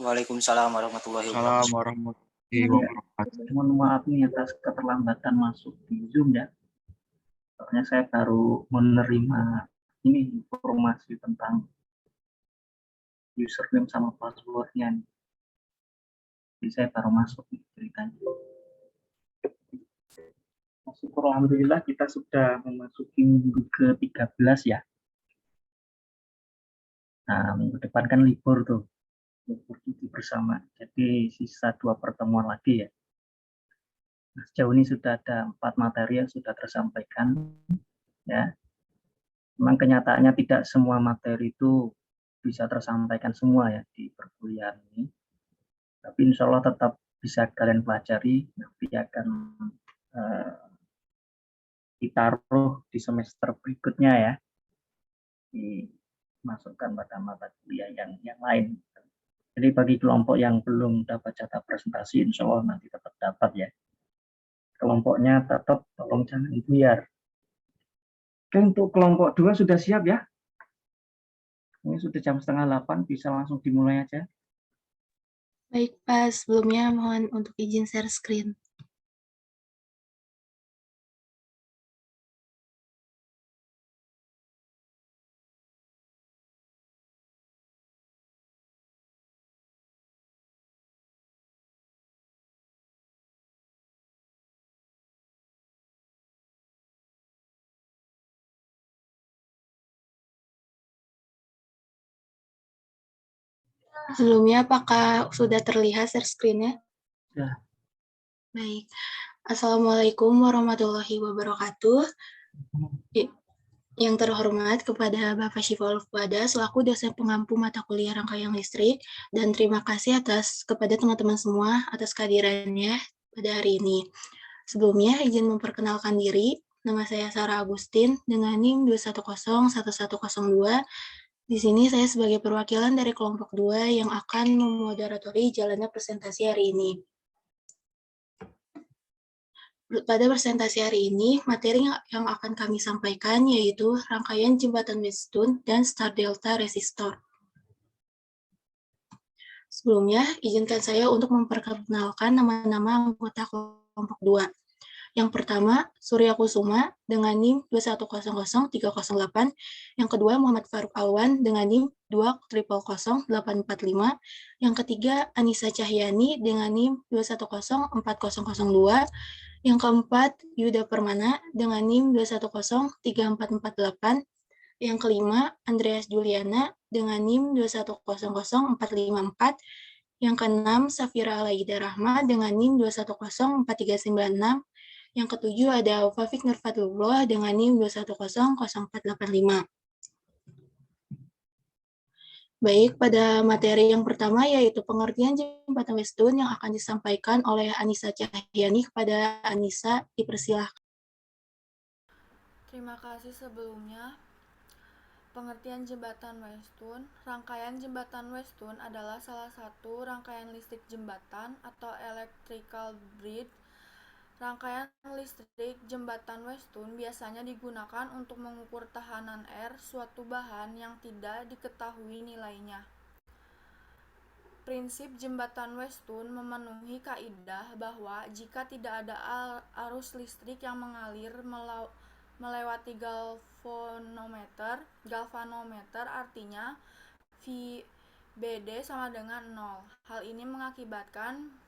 Waalaikumsalam warahmatullahi Assalamualaikum wabarakatuh. warahmatullahi wabarakatuh. Mohon maaf nih atas keterlambatan masuk di Zoom ya. Soalnya saya baru menerima ini informasi tentang username sama passwordnya. Jadi saya baru masuk nih ceritanya. Syukur alhamdulillah kita sudah memasuki minggu ke-13 ya. Nah, minggu depan kan libur tuh. Libur cuti bersama. Jadi sisa 2 pertemuan lagi ya. Nah, sejauh ini sudah ada 4 materi yang sudah tersampaikan ya. Memang kenyataannya tidak semua materi itu bisa tersampaikan semua ya di perkuliahan ini. Tapi insya Allah tetap bisa kalian pelajari, nanti akan ditaruh di semester berikutnya ya, dimasukkan pada mata kuliah yang lain. Jadi bagi kelompok yang belum dapat jatah presentasi, insya Allah nanti tetap dapat ya. Kelompoknya tetap tolong jangan buyar. Oke, untuk kelompok 2 sudah siap ya? Ini sudah jam 7:30, bisa langsung dimulai aja. Baik, Pak. Sebelumnya mohon untuk izin share screen. Sebelumnya, apakah sudah terlihat share screen-nya? Ya. Baik. Assalamualaikum warahmatullahi wabarakatuh. Yang terhormat kepada Bapak Syifaul Fuada selaku dosen pengampu mata kuliah rangkaian listrik, dan terima kasih kepada teman-teman semua atas kehadirannya pada hari ini. Sebelumnya, izin memperkenalkan diri. Nama saya Sarah Agustin dengan NIM 2101102. Di sini saya sebagai perwakilan dari kelompok 2 yang akan memoderatori jalannya presentasi hari ini. Pada presentasi hari ini, materi yang akan kami sampaikan yaitu rangkaian jembatan Westun dan Star Delta Resistor. Sebelumnya, izinkan saya untuk memperkenalkan nama-nama anggota kelompok 2. Yang pertama, Surya Kusuma dengan NIM 2100308. Yang kedua, Muhammad Faruk Alwan dengan NIM 2000845. Yang ketiga, Anissa Cahyani dengan NIM 2104002. Yang keempat, Yuda Permana dengan NIM 2103448. Yang kelima, Andreas Juliana dengan NIM 2100454. Yang keenam, Safira Alaida Rahma dengan NIM 2104396. Yang ketujuh ada Fafik Nurfatullah dengan NIM 2100485. Baik, pada materi yang pertama yaitu pengertian jembatan Westun yang akan disampaikan oleh Anissa Cahyani. Kepada Anissa, dipersilahkan. Terima kasih sebelumnya. Pengertian jembatan Westun. Rangkaian jembatan Westun adalah salah satu rangkaian listrik jembatan atau electrical bridge. Rangkaian listrik jembatan Westun biasanya digunakan untuk mengukur tahanan air suatu bahan yang tidak diketahui nilainya. Prinsip jembatan Westun memenuhi kaidah bahwa jika tidak ada arus listrik yang mengalir melewati galvanometer artinya VBD sama dengan 0. Hal ini mengakibatkan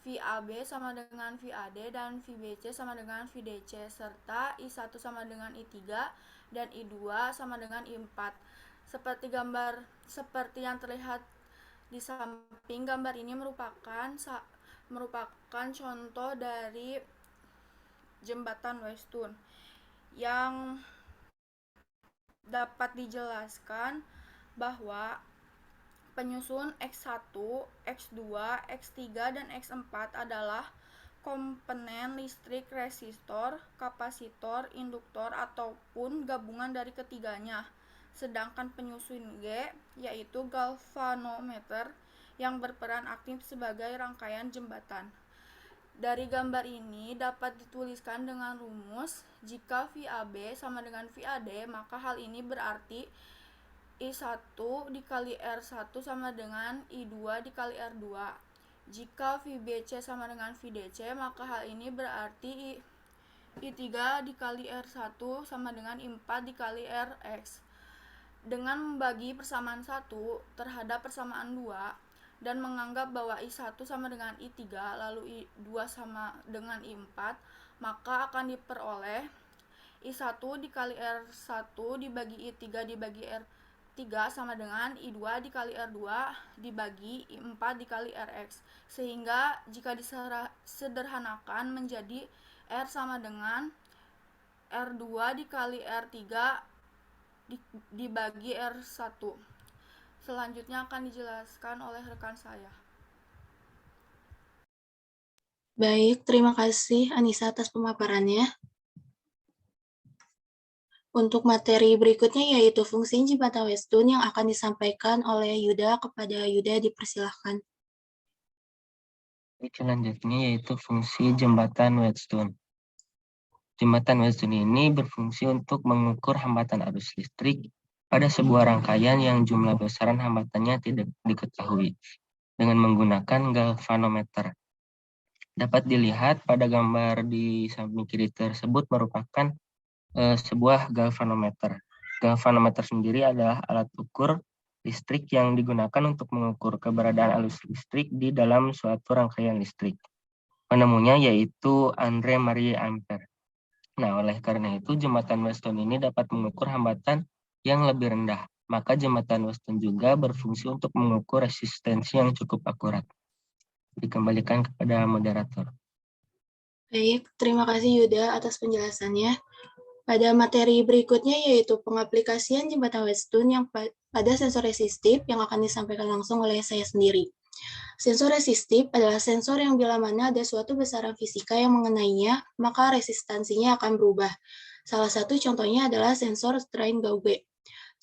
VAB sama dengan VAD dan VBC sama dengan VDC serta I1 sama dengan I3 dan I2 sama dengan I4. Seperti yang terlihat di samping gambar ini merupakan contoh dari jembatan Westun yang dapat dijelaskan bahwa penyusun X1, X2, X3, dan X4 adalah komponen listrik resistor, kapasitor, induktor, ataupun gabungan dari ketiganya. Sedangkan penyusun G, yaitu galvanometer, yang berperan aktif sebagai rangkaian jembatan. Dari gambar ini dapat dituliskan dengan rumus, jika VAB sama dengan VAD, maka hal ini berarti I1 dikali R1 sama dengan I2 dikali R2. Jika VBC sama dengan VDC, maka hal ini berarti I3 dikali R1 sama dengan I4 dikali Rx. Dengan membagi persamaan 1 terhadap persamaan 2 dan menganggap bahwa I1 sama dengan I3 lalu I2 sama dengan I4, maka akan diperoleh I1 dikali R1 dibagi I3 dibagi R3 sama dengan I2 dikali R2 dibagi I4 dikali Rx. Sehingga jika disederhanakan menjadi R sama dengan R2 dikali R3 dibagi R1. Selanjutnya akan dijelaskan oleh rekan saya. Baik, terima kasih Anissa atas pemaparannya. Untuk materi berikutnya yaitu fungsi jembatan Weston yang akan disampaikan oleh Yuda. Kepada Yuda dipersilahkan. Selanjutnya yaitu fungsi jembatan Whetstone. Jembatan Whetstone ini berfungsi untuk mengukur hambatan arus listrik pada sebuah rangkaian yang jumlah besaran hambatannya tidak diketahui dengan menggunakan galvanometer. Dapat dilihat pada gambar di samping kiri tersebut merupakan sebuah galvanometer. Galvanometer sendiri adalah alat ukur listrik yang digunakan untuk mengukur keberadaan arus listrik di dalam suatu rangkaian listrik. Penemunya yaitu Andre Marie Ampere. Nah, oleh karena itu jembatan Weston ini dapat mengukur hambatan yang lebih rendah. Maka jembatan Weston juga berfungsi untuk mengukur resistensi yang cukup akurat. Dikembalikan kepada moderator. Baik, terima kasih Yuda atas penjelasannya. Pada materi berikutnya yaitu pengaplikasian jembatan Weston yang pada sensor resistif yang akan disampaikan langsung oleh saya sendiri. Sensor resistif adalah sensor yang bila mana ada suatu besaran fisika yang mengenainya, maka resistansinya akan berubah. Salah satu contohnya adalah sensor strain gauge.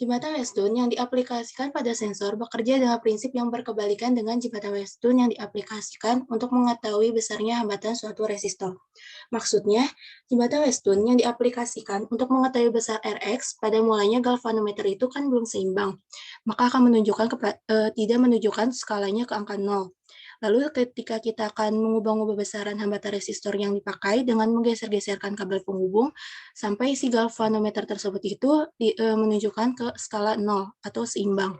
Jembatan Weston yang diaplikasikan pada sensor bekerja dengan prinsip yang berkebalikan dengan jembatan Weston yang diaplikasikan untuk mengetahui besarnya hambatan suatu resistor. Maksudnya, jembatan Weston yang diaplikasikan untuk mengetahui besar Rx pada mulanya galvanometer itu kan belum seimbang, maka akan tidak menunjukkan skalanya ke angka 0. Lalu ketika kita akan mengubah-ubah besaran hambatan resistor yang dipakai dengan menggeser-geserkan kabel penghubung, sampai si galvanometer tersebut itu menunjukkan ke skala 0 atau seimbang.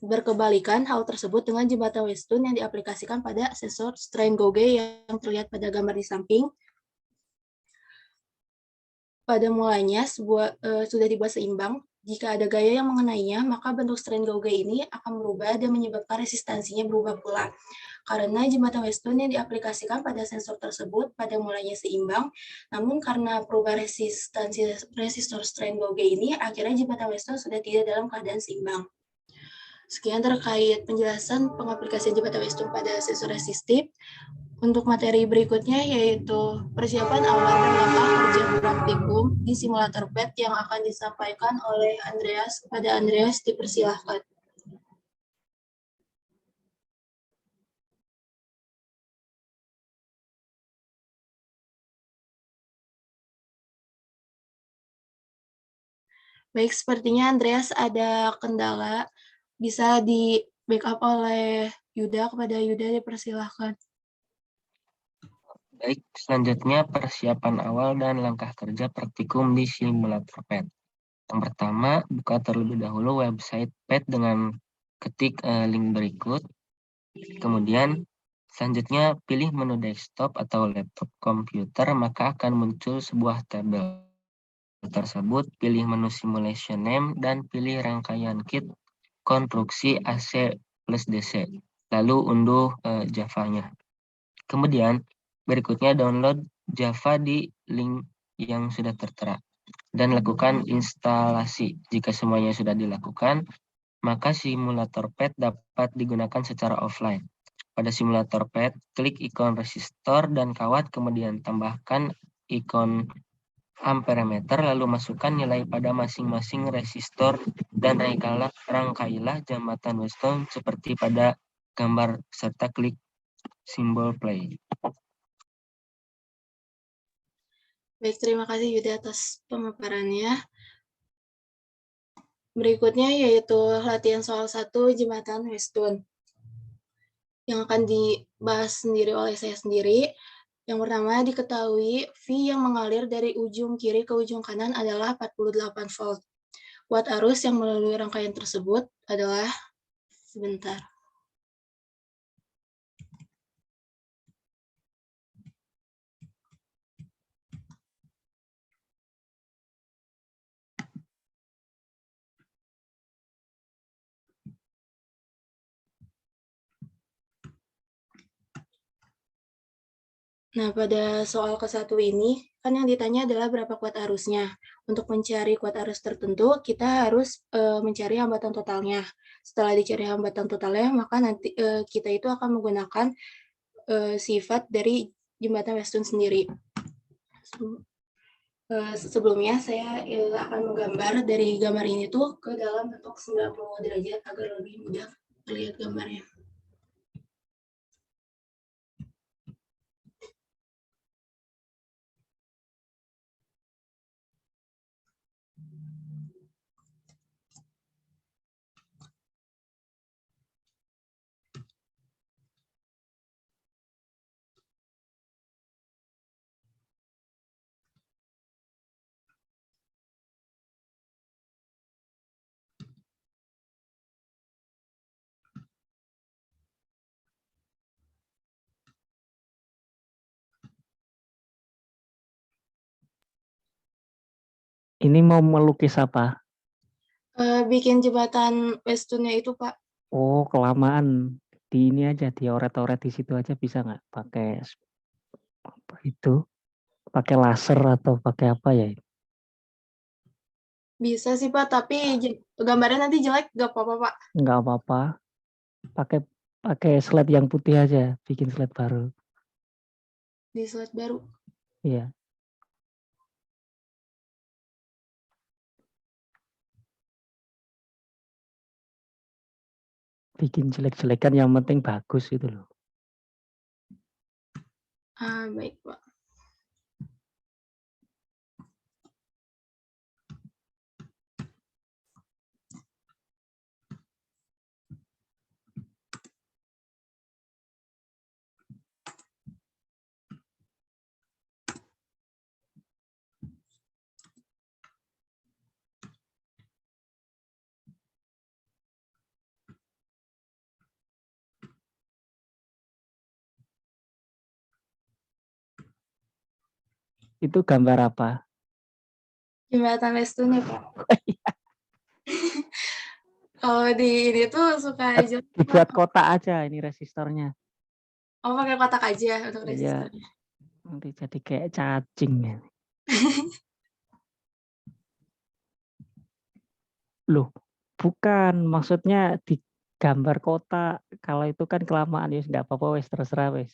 Berkebalikan hal tersebut dengan jembatan Weston yang diaplikasikan pada sensor strain gauge yang terlihat pada gambar di samping. Pada mulanya sudah dibuat seimbang. Jika ada gaya yang mengenainya, maka bentuk strain gauge ini akan berubah dan menyebabkan resistansinya berubah pula. Karena jembatan Weston yang diaplikasikan pada sensor tersebut pada mulanya seimbang, namun karena perubahan resistansi resistor strain gauge ini, akhirnya jembatan Weston sudah tidak dalam keadaan seimbang. Sekian terkait penjelasan pengaplikasian jembatan Weston pada sensor resistif. Untuk materi berikutnya yaitu persiapan awal dan langkah kerja praktikum di simulator PET yang akan disampaikan oleh Andreas. Kepada Andreas dipersilahkan. Baik, sepertinya Andreas ada kendala. Bisa di backup oleh Yuda. Kepada Yuda dipersilahkan. Baik, selanjutnya persiapan awal dan langkah kerja praktikum di simulator PET. Yang pertama, buka terlebih dahulu website PET dengan ketik link berikut. Kemudian, selanjutnya pilih menu desktop atau laptop komputer, maka akan muncul sebuah tabel tersebut. Pilih menu simulation name dan pilih rangkaian kit konstruksi AC plus DC. Lalu unduh Java-nya. Kemudian, berikutnya download Java di link yang sudah tertera dan lakukan instalasi. Jika semuanya sudah dilakukan, maka simulator PET dapat digunakan secara offline. Pada simulator PET, klik ikon resistor dan kawat, kemudian tambahkan ikon amperemeter, lalu masukkan nilai pada masing-masing resistor dan rangkailah jembatan Weston seperti pada gambar serta klik simbol play. Baik, terima kasih Yuda atas pemaparannya. Berikutnya yaitu latihan soal 1 jembatan Westun yang akan dibahas sendiri oleh saya sendiri. Yang pertama, diketahui V yang mengalir dari ujung kiri ke ujung kanan adalah 48 volt. Watt arus yang melalui rangkaian tersebut adalah, sebentar. Nah, pada soal ke-1 ini, kan yang ditanya adalah berapa kuat arusnya. Untuk mencari kuat arus tertentu, kita harus mencari hambatan totalnya. Setelah dicari hambatan totalnya, maka nanti kita itu akan menggunakan sifat dari jembatan Westun sendiri. Sebelumnya, saya akan menggambar dari gambar ini tuh ke dalam bentuk 90 derajat agar lebih mudah terlihat gambarnya. Ini mau melukis apa? Bikin jembatan Westunnya itu, Pak. Oh, kelamaan. Di ini aja, dioret-oret di situ aja bisa nggak? Pakai apa itu? Pakai laser atau pakai apa ya? Bisa sih, Pak, tapi gambarnya nanti jelek, nggak apa-apa, Pak. Nggak apa-apa. Pakai pakai slide yang putih aja, bikin slide baru. Di slide baru. Iya. Bikin jelek-jelekan yang penting bagus gitu loh. Baik, Pak. Itu gambar apa? Jembatan Westun ya, Pak. Kalau di ini tuh suka jelek, Dibuat Pak. kotak aja ini resistornya. Oh, pakai kotak aja untuk Iya. resistornya. Nanti jadi kayak cacing ya. Loh, bukan. Maksudnya di gambar kotak. Kalau itu kan kelamaan ya nggak apa-apa wes terserah wes.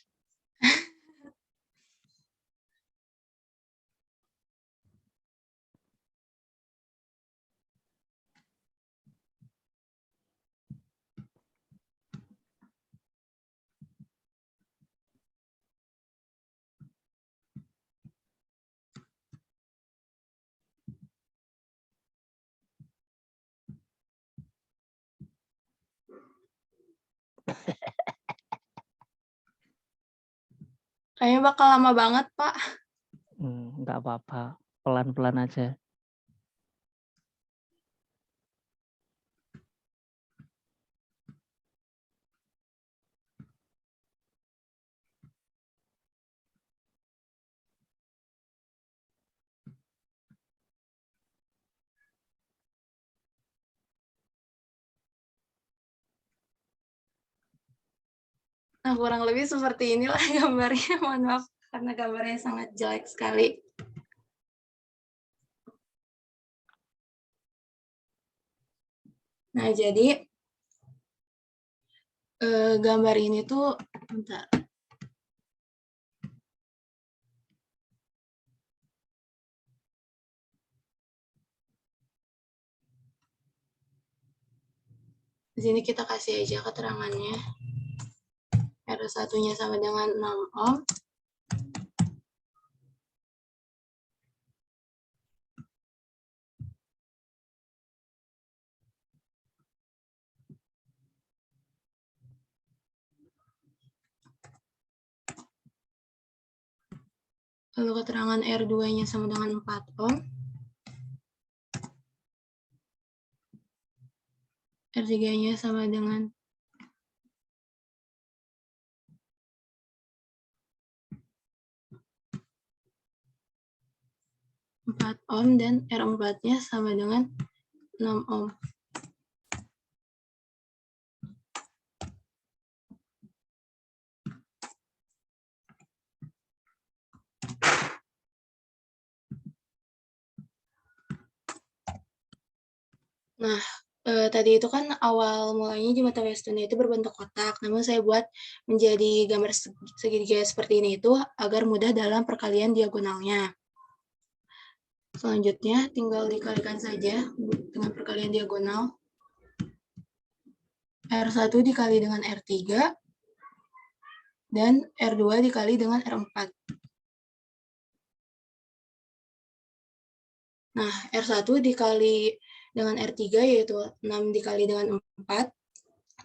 Kayaknya bakal lama banget, Pak. Nggak apa-apa. Pelan-pelan aja. Nah, kurang lebih seperti inilah gambarnya. Mohon maaf, karena gambarnya sangat jelek sekali. Nah, jadi gambar ini tuh, bentar. Di sini kita kasih aja keterangannya. R1-nya sama dengan 6 ohm. Lalu keterangan R2-nya sama dengan 4 ohm. R3-nya sama dengan 4 ohm dan R4-nya sama dengan 6 ohm. Nah, tadi itu kan awal mulanya jembatan Weston itu berbentuk kotak, namun saya buat menjadi gambar segitiga seperti ini itu agar mudah dalam perkalian diagonalnya. Selanjutnya tinggal dikalikan saja dengan perkalian diagonal. R1 dikali dengan R3 dan R2 dikali dengan R4. Nah, R1 dikali dengan R3 yaitu 6 dikali dengan 4,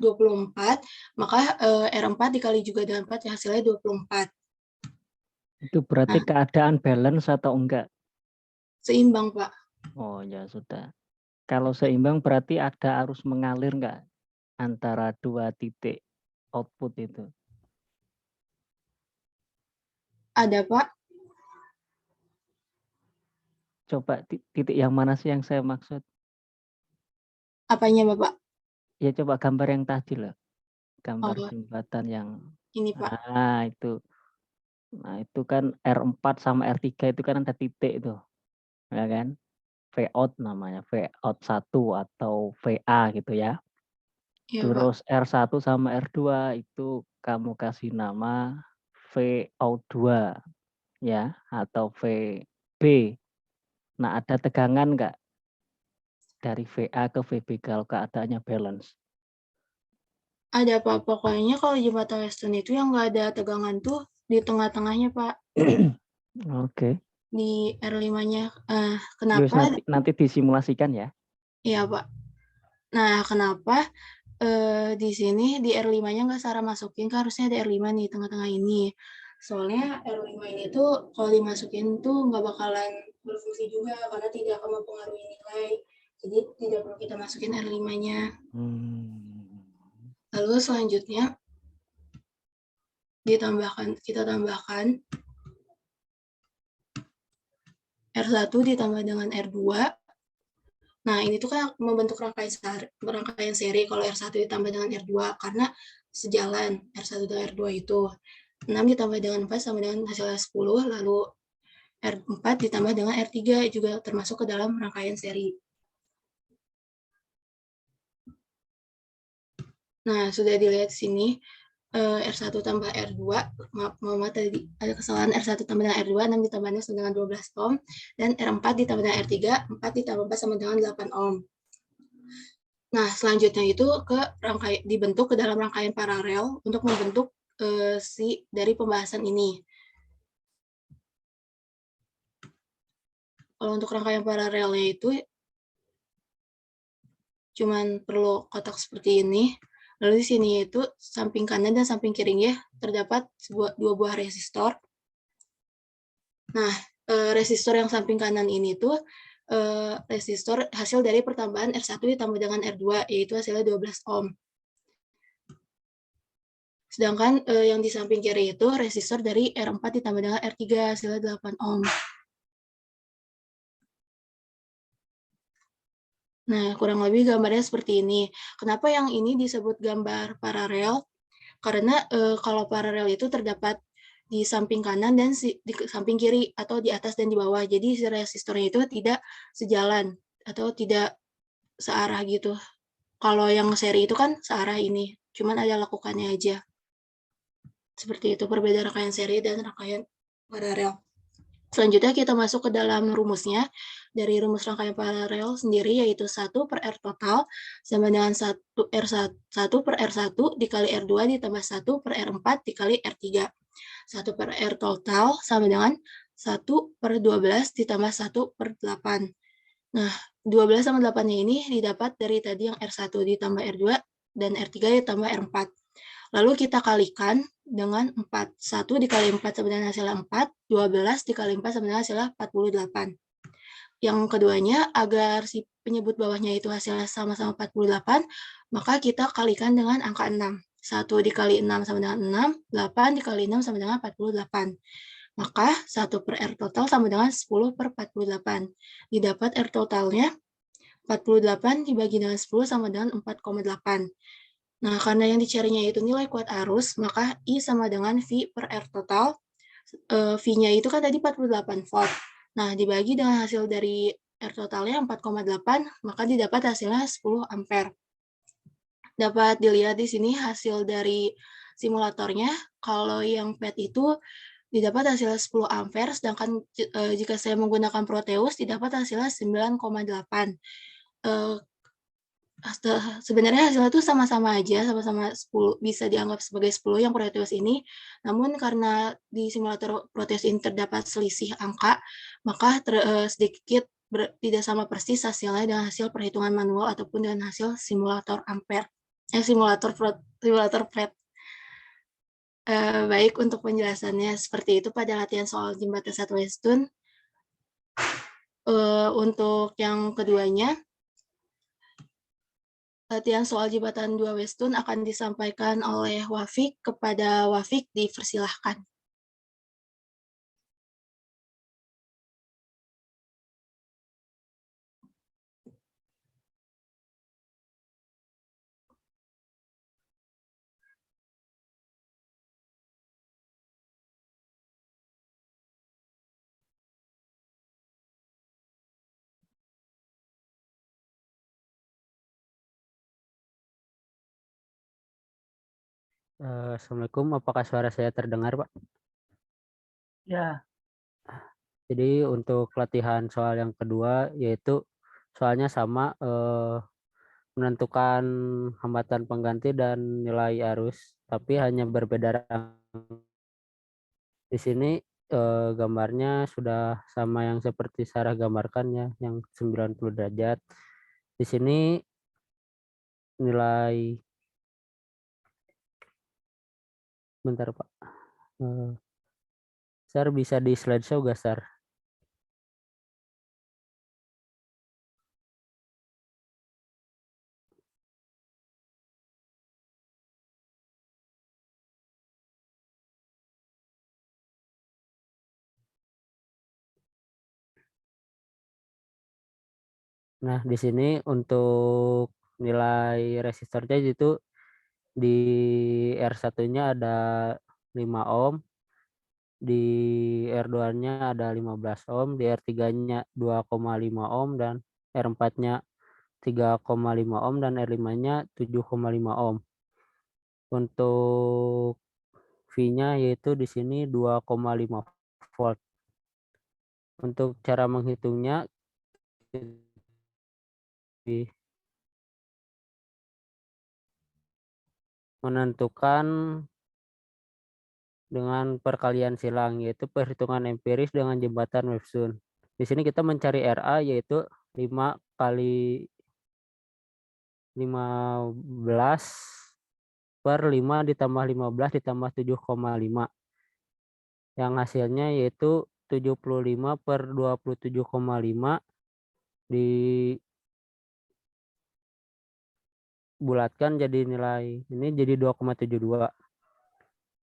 24, maka R4 dikali juga dengan 4 hasilnya 24. Itu berarti Nah, keadaan balance atau enggak? Seimbang, Pak. Oh ya sudah. Kalau seimbang berarti ada arus mengalir enggak antara dua titik output itu? Ada, Pak. Coba titik yang mana sih yang saya maksud? Apanya, Bapak? Ya coba gambar yang tadi loh. Gambar Oh, jembatan yang ini, Pak. itu. Nah, itu kan R4 sama R3 itu kan ada titik itu. Ya kan? V out namanya, V out 1 atau VA gitu ya. Iya, Pak. Terus R1 sama R2 itu kamu kasih nama V out 2 ya atau VB. Nah, ada tegangan enggak dari VA ke VB kalau keadaannya balance? Ada, Pak. Pokoknya kalau jembatan Weston itu yang nggak ada tegangan tuh di tengah-tengahnya, Pak. Oke. Di R5-nya. Yus, Kenapa? nanti disimulasikan ya. Iya, Pak. Nah, kenapa di sini di R5-nya nggak Sarah masukin, kan harusnya ada R5 nih tengah-tengah ini. Soalnya R5 ini tuh kalau dimasukin tuh nggak bakalan berfungsi juga karena tidak akan mempengaruhi nilai. Jadi tidak perlu kita masukin R5-nya. Lalu selanjutnya kita tambahkan R1 ditambah dengan R2. Nah, ini tuh kan membentuk rangkaian seri kalau R1 ditambah dengan R2 karena sejalan R1 dan R2 itu. 6 ditambah dengan 4 sama dengan hasilnya 10, lalu R4 ditambah dengan R3 juga termasuk ke dalam rangkaian seri. Nah, sudah dilihat sini, R1 tambah R2, maaf tadi ada kesalahan, R1 tambah dengan R2, 6 ditambah sama dengan 12 ohm, dan R4 ditambah dengan R3, 4 ditambah 4 sama dengan 8 ohm. Nah, selanjutnya itu dibentuk ke dalam rangkaian paralel untuk membentuk dari pembahasan ini. Kalau untuk rangkaian paralelnya itu cuman perlu kotak seperti ini. Lalu di sini itu samping kanan dan samping kirinya terdapat dua buah resistor. Nah, resistor yang samping kanan ini tuh resistor hasil dari pertambahan R1 ditambah dengan R2, yaitu hasilnya 12 ohm. Sedangkan yang di samping kiri itu resistor dari R4 ditambah dengan R3, hasilnya 8 ohm. Nah, kurang lebih gambarnya seperti ini. Kenapa yang ini disebut gambar paralel? Karena kalau paralel itu terdapat di samping kanan dan di samping kiri atau di atas dan di bawah. Jadi si resistornya itu tidak sejalan atau tidak searah gitu. Kalau yang seri itu kan searah ini, cuman ada lekukannya aja. Seperti itu perbedaan rangkaian seri dan rangkaian paralel. Selanjutnya kita masuk ke dalam rumusnya. Dari rumus rangkaian paralel sendiri yaitu 1 per R total sama dengan 1 per R1 dikali R2 ditambah 1 per R4 dikali R3. 1 per R total sama dengan 1 per 12 ditambah 1 per 8. Nah, 12 sama 8-nya ini didapat dari tadi yang R1 ditambah R2 dan R3 ditambah R4. Lalu kita kalikan dengan 4. 1 dikali 4 sama dengan hasilnya 4, 12 dikali 4 sama dengan hasilnya 48. Yang keduanya, agar si penyebut bawahnya itu hasilnya sama-sama 48, maka kita kalikan dengan angka 6. 1 dikali 6 sama dengan 6, 8 dikali 6 sama dengan 48. Maka 1 per R total sama dengan 10 per 48. Didapat R totalnya 48 dibagi dengan 10 sama dengan 4,8. Nah, karena yang dicarinya itu nilai kuat arus, maka I sama dengan V per R total. V-nya itu kan tadi 48 volt. Nah, dibagi dengan hasil dari R totalnya 4,8, maka didapat hasilnya 10 ampere. Dapat dilihat di sini hasil dari simulatornya. Kalau yang PET itu didapat hasilnya 10 ampere, sedangkan jika saya menggunakan Proteus didapat hasilnya 9,8. Sebenarnya hasilnya itu sama-sama aja, sama-sama 10, bisa dianggap sebagai 10 yang Proteus ini. Namun karena di simulator Proteus ini terdapat selisih angka, maka sedikit tidak sama persis hasilnya dengan hasil perhitungan manual ataupun dengan hasil simulator ampere. Simulator PLET. Baik, untuk penjelasannya seperti itu pada latihan soal jembatan 1 Weston. Untuk yang keduanya, latihan soal jembatan 2 Weston akan disampaikan oleh Wafik. Kepada Wafik, dipersilahkan. Assalamualaikum, apakah suara saya terdengar, Pak? Ya, Jadi untuk latihan soal yang kedua, yaitu soalnya sama, menentukan hambatan pengganti dan nilai arus, tapi hanya berbeda rangkaian. Di sini gambarnya sudah sama yang seperti Sarah gambarkan ya, yang 90 derajat. Di sini nilai, bentar Pak, Sar bisa di slideshow gak Sar? Nah, di sini untuk nilai resistornya itu di R1-nya ada 5 ohm, di R2-nya ada 15 ohm, di R3-nya 2,5 ohm, dan R4-nya 3,5 ohm, dan R5-nya 7,5 ohm. Untuk V-nya yaitu di sini 2,5 volt. Untuk cara menghitungnya menentukan dengan perkalian silang, yaitu perhitungan empiris dengan jembatan Weston. Di sini kita mencari RA yaitu 5 kali 15 per 5 ditambah 15 ditambah 7,5. Yang hasilnya yaitu 75 per 27,5 dibulatkan jadi nilai ini jadi 2,72.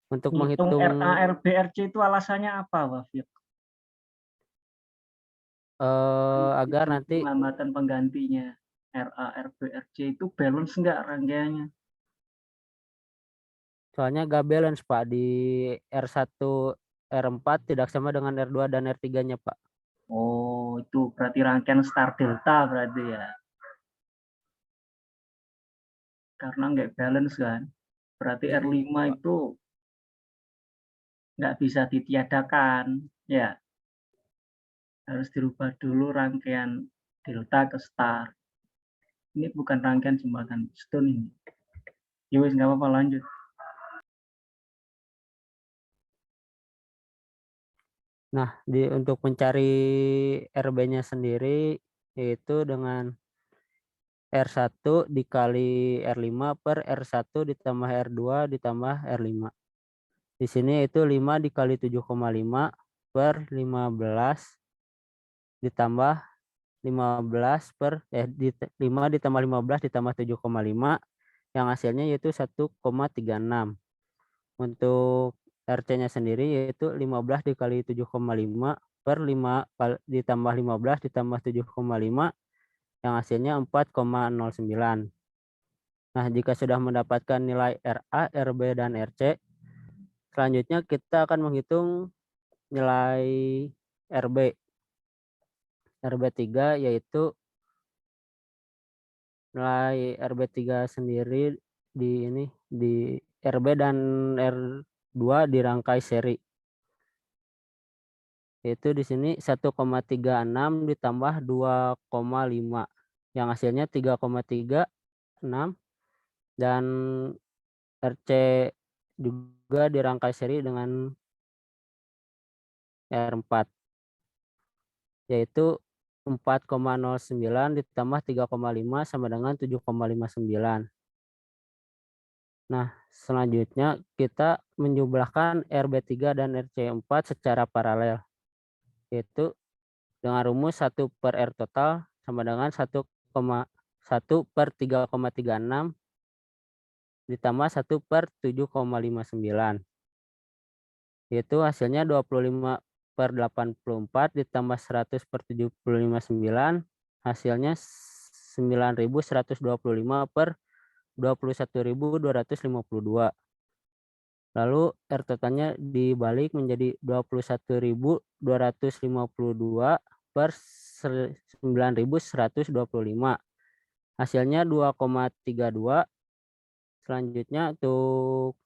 Untuk hitung menghitung RA, RB, RC itu alasannya apa, Wafik? agar nanti Hambatan penggantinya RA, RB, RC itu balance enggak rangkaiannya? soalnya gak balance Pak, di R1 R4 tidak sama dengan R2 dan R3-nya Pak. Oh, itu berarti rangkaian star delta berarti ya. Karena nggak balance kan. Berarti R5 itu nggak bisa ditiadakan. Ya, harus dirubah dulu rangkaian delta ke star. Ini bukan rangkaian jembatan Weston ini. Ya wis, nggak apa-apa, lanjut. Nah, untuk mencari RB-nya sendiri yaitu dengan R1 dikali R5 per R1 ditambah R2 ditambah R5. Di sini itu 5 dikali 7,5 per 15 ditambah 15 per 5 ditambah 15 ditambah 7,5 yang hasilnya yaitu 1,36. Untuk RC-nya sendiri yaitu 15 dikali 7,5 per 5 ditambah 15 ditambah 7,5 yang hasilnya 4,09. Nah, jika sudah mendapatkan nilai RA, RB, dan RC, selanjutnya kita akan menghitung nilai RB. RB3 yaitu nilai RB3 sendiri di RB dan R2 dirangkai seri. Yaitu di sini 1,36 ditambah 2,5 yang hasilnya 3,36 dan RC juga dirangkai seri dengan R4 yaitu 4,09 ditambah 3,5 sama dengan 7,59. Nah, selanjutnya kita menjumlahkan RB3 dan RC4 secara paralel, yaitu dengan rumus 1 per R total sama dengan 1 per 3,36 ditambah 1 per 7,59. Yaitu hasilnya 25 per 84 ditambah 100 per 75,9 hasilnya 9.125 per 21.252. Lalu R totalnya dibalik menjadi 21.252 per 9.125. Hasilnya 2,32. Selanjutnya untuk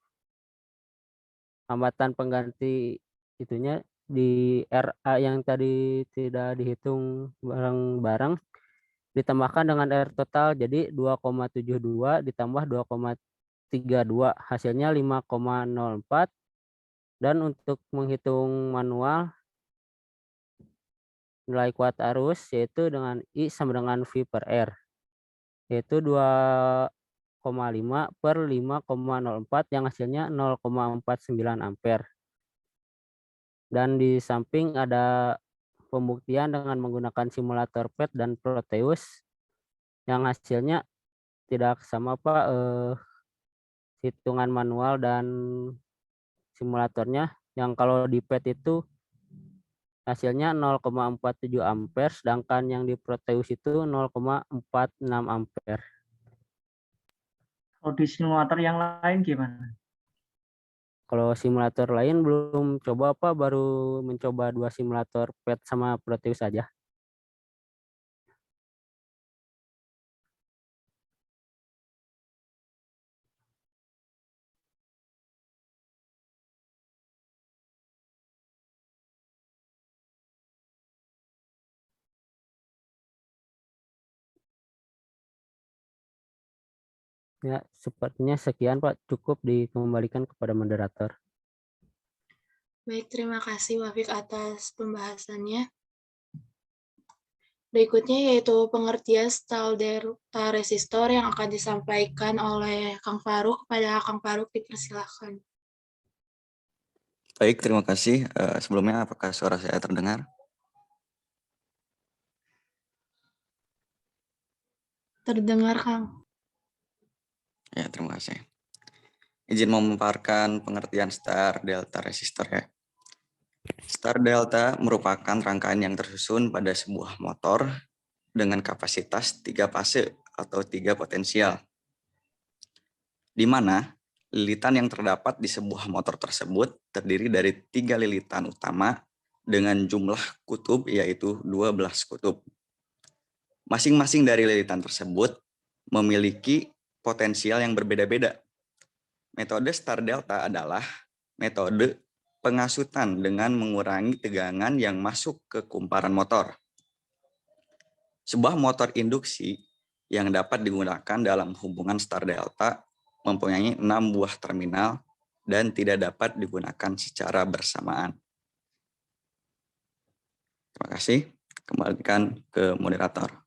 hambatan pengganti itunya di RA yang tadi tidak dihitung bareng-bareng ditambahkan dengan R total jadi 2,72 ditambah 2,32 hasilnya 5,04 dan untuk menghitung manual nilai kuat arus yaitu dengan I sama dengan V per R yaitu 2,5 per 5,04 yang hasilnya 0,49 ampere. Dan di samping ada pembuktian dengan menggunakan simulator PET dan Proteus yang hasilnya tidak sama hitungan manual dan simulatornya yang kalau di PET itu hasilnya 0,47 ampere sedangkan yang di Proteus itu 0,46 ampere. Kalau di simulator yang lain gimana? Kalau simulator lain belum coba baru mencoba 2 simulator PET sama Proteus saja. Ya, sepertinya sekian Pak, cukup dikembalikan kepada moderator. Baik, terima kasih Wafik atas pembahasannya. Berikutnya yaitu pengertian style delta resistor yang akan disampaikan oleh Kang Faruk. Kepada Kang Faruk dipersilakan. Baik, terima kasih. Sebelumnya apakah suara saya terdengar? Terdengar, Kang. Ya, terima kasih. Izin memaparkan pengertian star delta resistor ya. Star delta merupakan rangkaian yang tersusun pada sebuah motor dengan kapasitas 3 fase atau 3 potensial. Di mana lilitan yang terdapat di sebuah motor tersebut terdiri dari 3 lilitan utama dengan jumlah kutub yaitu 12 kutub. Masing-masing dari lilitan tersebut memiliki potensial yang berbeda-beda. Metode star delta adalah metode pengasutan dengan mengurangi tegangan yang masuk ke kumparan motor. Sebuah motor induksi yang dapat digunakan dalam hubungan star delta mempunyai 6 buah terminal dan tidak dapat digunakan secara bersamaan. Terima kasih. Kembalikan ke moderator.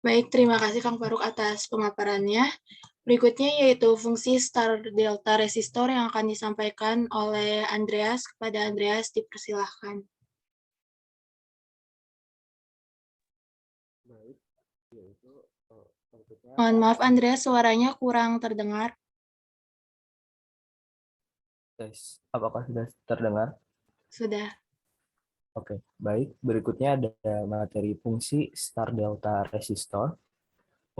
Baik, terima kasih Kang Faruk atas pemaparannya. Berikutnya yaitu fungsi star delta resistor yang akan disampaikan oleh Andreas. Kepada Andreas dipersilahkan. Mohon maaf Andreas, suaranya kurang terdengar. Tes, apakah sudah terdengar? Sudah. Oke, baik. Berikutnya ada materi fungsi star delta resistor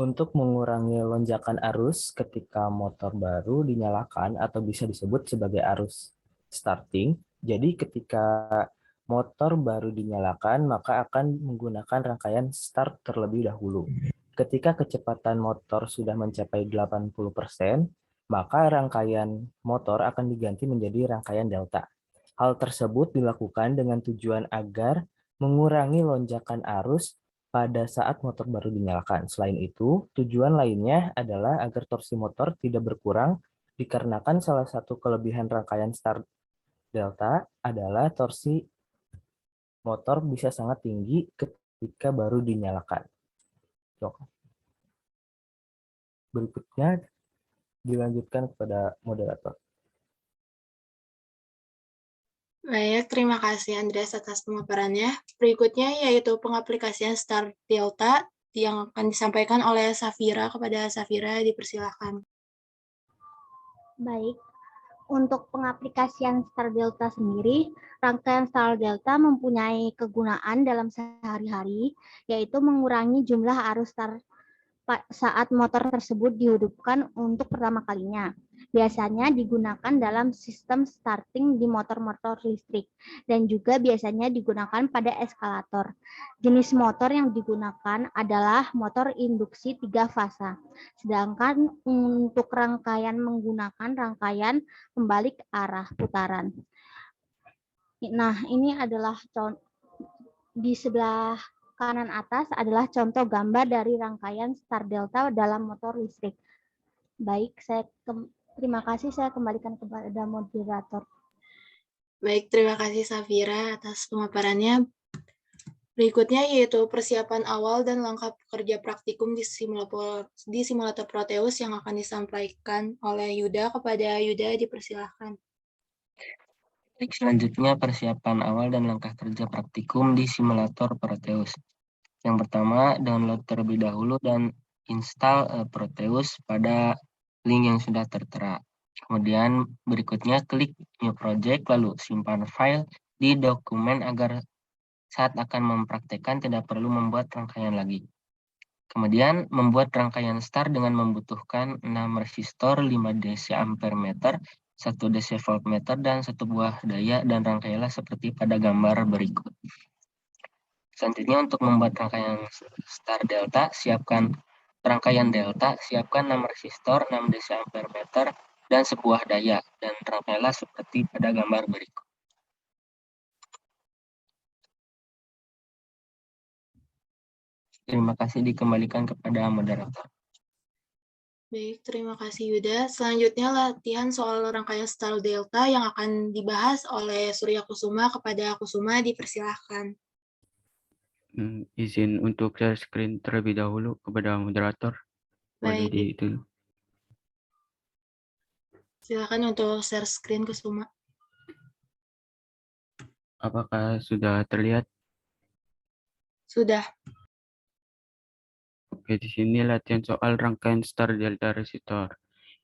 untuk mengurangi lonjakan arus ketika motor baru dinyalakan atau bisa disebut sebagai arus starting. Jadi ketika motor baru dinyalakan, maka akan menggunakan rangkaian start terlebih dahulu. Ketika kecepatan motor sudah mencapai 80%, maka rangkaian motor akan diganti menjadi rangkaian delta. Hal tersebut dilakukan dengan tujuan agar mengurangi lonjakan arus pada saat motor baru dinyalakan. Selain itu, tujuan lainnya adalah agar torsi motor tidak berkurang dikarenakan salah satu kelebihan rangkaian start delta adalah torsi motor bisa sangat tinggi ketika baru dinyalakan. Berikutnya dilanjutkan kepada moderator. Baik, terima kasih Andreas atas pemaparannya. Berikutnya yaitu pengaplikasian star delta yang akan disampaikan oleh Safira. Kepada Safira dipersilahkan. Baik, untuk pengaplikasian star delta sendiri, rangkaian star delta mempunyai kegunaan dalam sehari-hari, yaitu mengurangi jumlah arus star saat motor tersebut dihidupkan untuk pertama kalinya. Biasanya digunakan dalam sistem starting di motor-motor listrik dan juga biasanya digunakan pada eskalator. Jenis motor yang digunakan adalah motor induksi 3 fasa. Sedangkan untuk rangkaian menggunakan rangkaian pembalik arah putaran. Nah, ini adalah di sebelah kanan atas adalah contoh gambar dari rangkaian star delta dalam motor listrik. Baik, terima kasih, saya kembalikan kepada moderator. Baik, terima kasih Safira atas pemaparannya. Berikutnya yaitu persiapan awal dan langkah pekerja praktikum di simulator Proteus yang akan disampaikan oleh Yuda. Kepada Yuda dipersilahkan. Selanjutnya persiapan awal dan langkah kerja praktikum di simulator Proteus. Yang pertama, download terlebih dahulu dan install Proteus pada link yang sudah tertera. Kemudian berikutnya klik New Project, lalu simpan file di dokumen agar saat akan mempraktekkan tidak perlu membuat rangkaian lagi. Kemudian membuat rangkaian star dengan membutuhkan 6 resistor 5 DC ampere meter, 1 DC voltmeter, dan 1 buah daya, dan rangkailah seperti pada gambar berikut. Selanjutnya untuk membuat rangkaian star delta, siapkan rangkaian delta, siapkan 6 resistor, 6 DC ampere meter, dan sebuah daya, dan rangkailah seperti pada gambar berikut. Terima kasih, dikembalikan kepada moderator. Baik, terima kasih Yuda. Selanjutnya latihan soal rangkaian star delta yang akan dibahas oleh Surya Kusuma. Kepada Kusuma dipersilahkan. Izin untuk share screen terlebih dahulu kepada moderator. Boleh Baik, itu. silakan untuk share screen Kusuma. Apakah sudah terlihat? Sudah. Oke, di sini latihan soal rangkaian star delta resistor.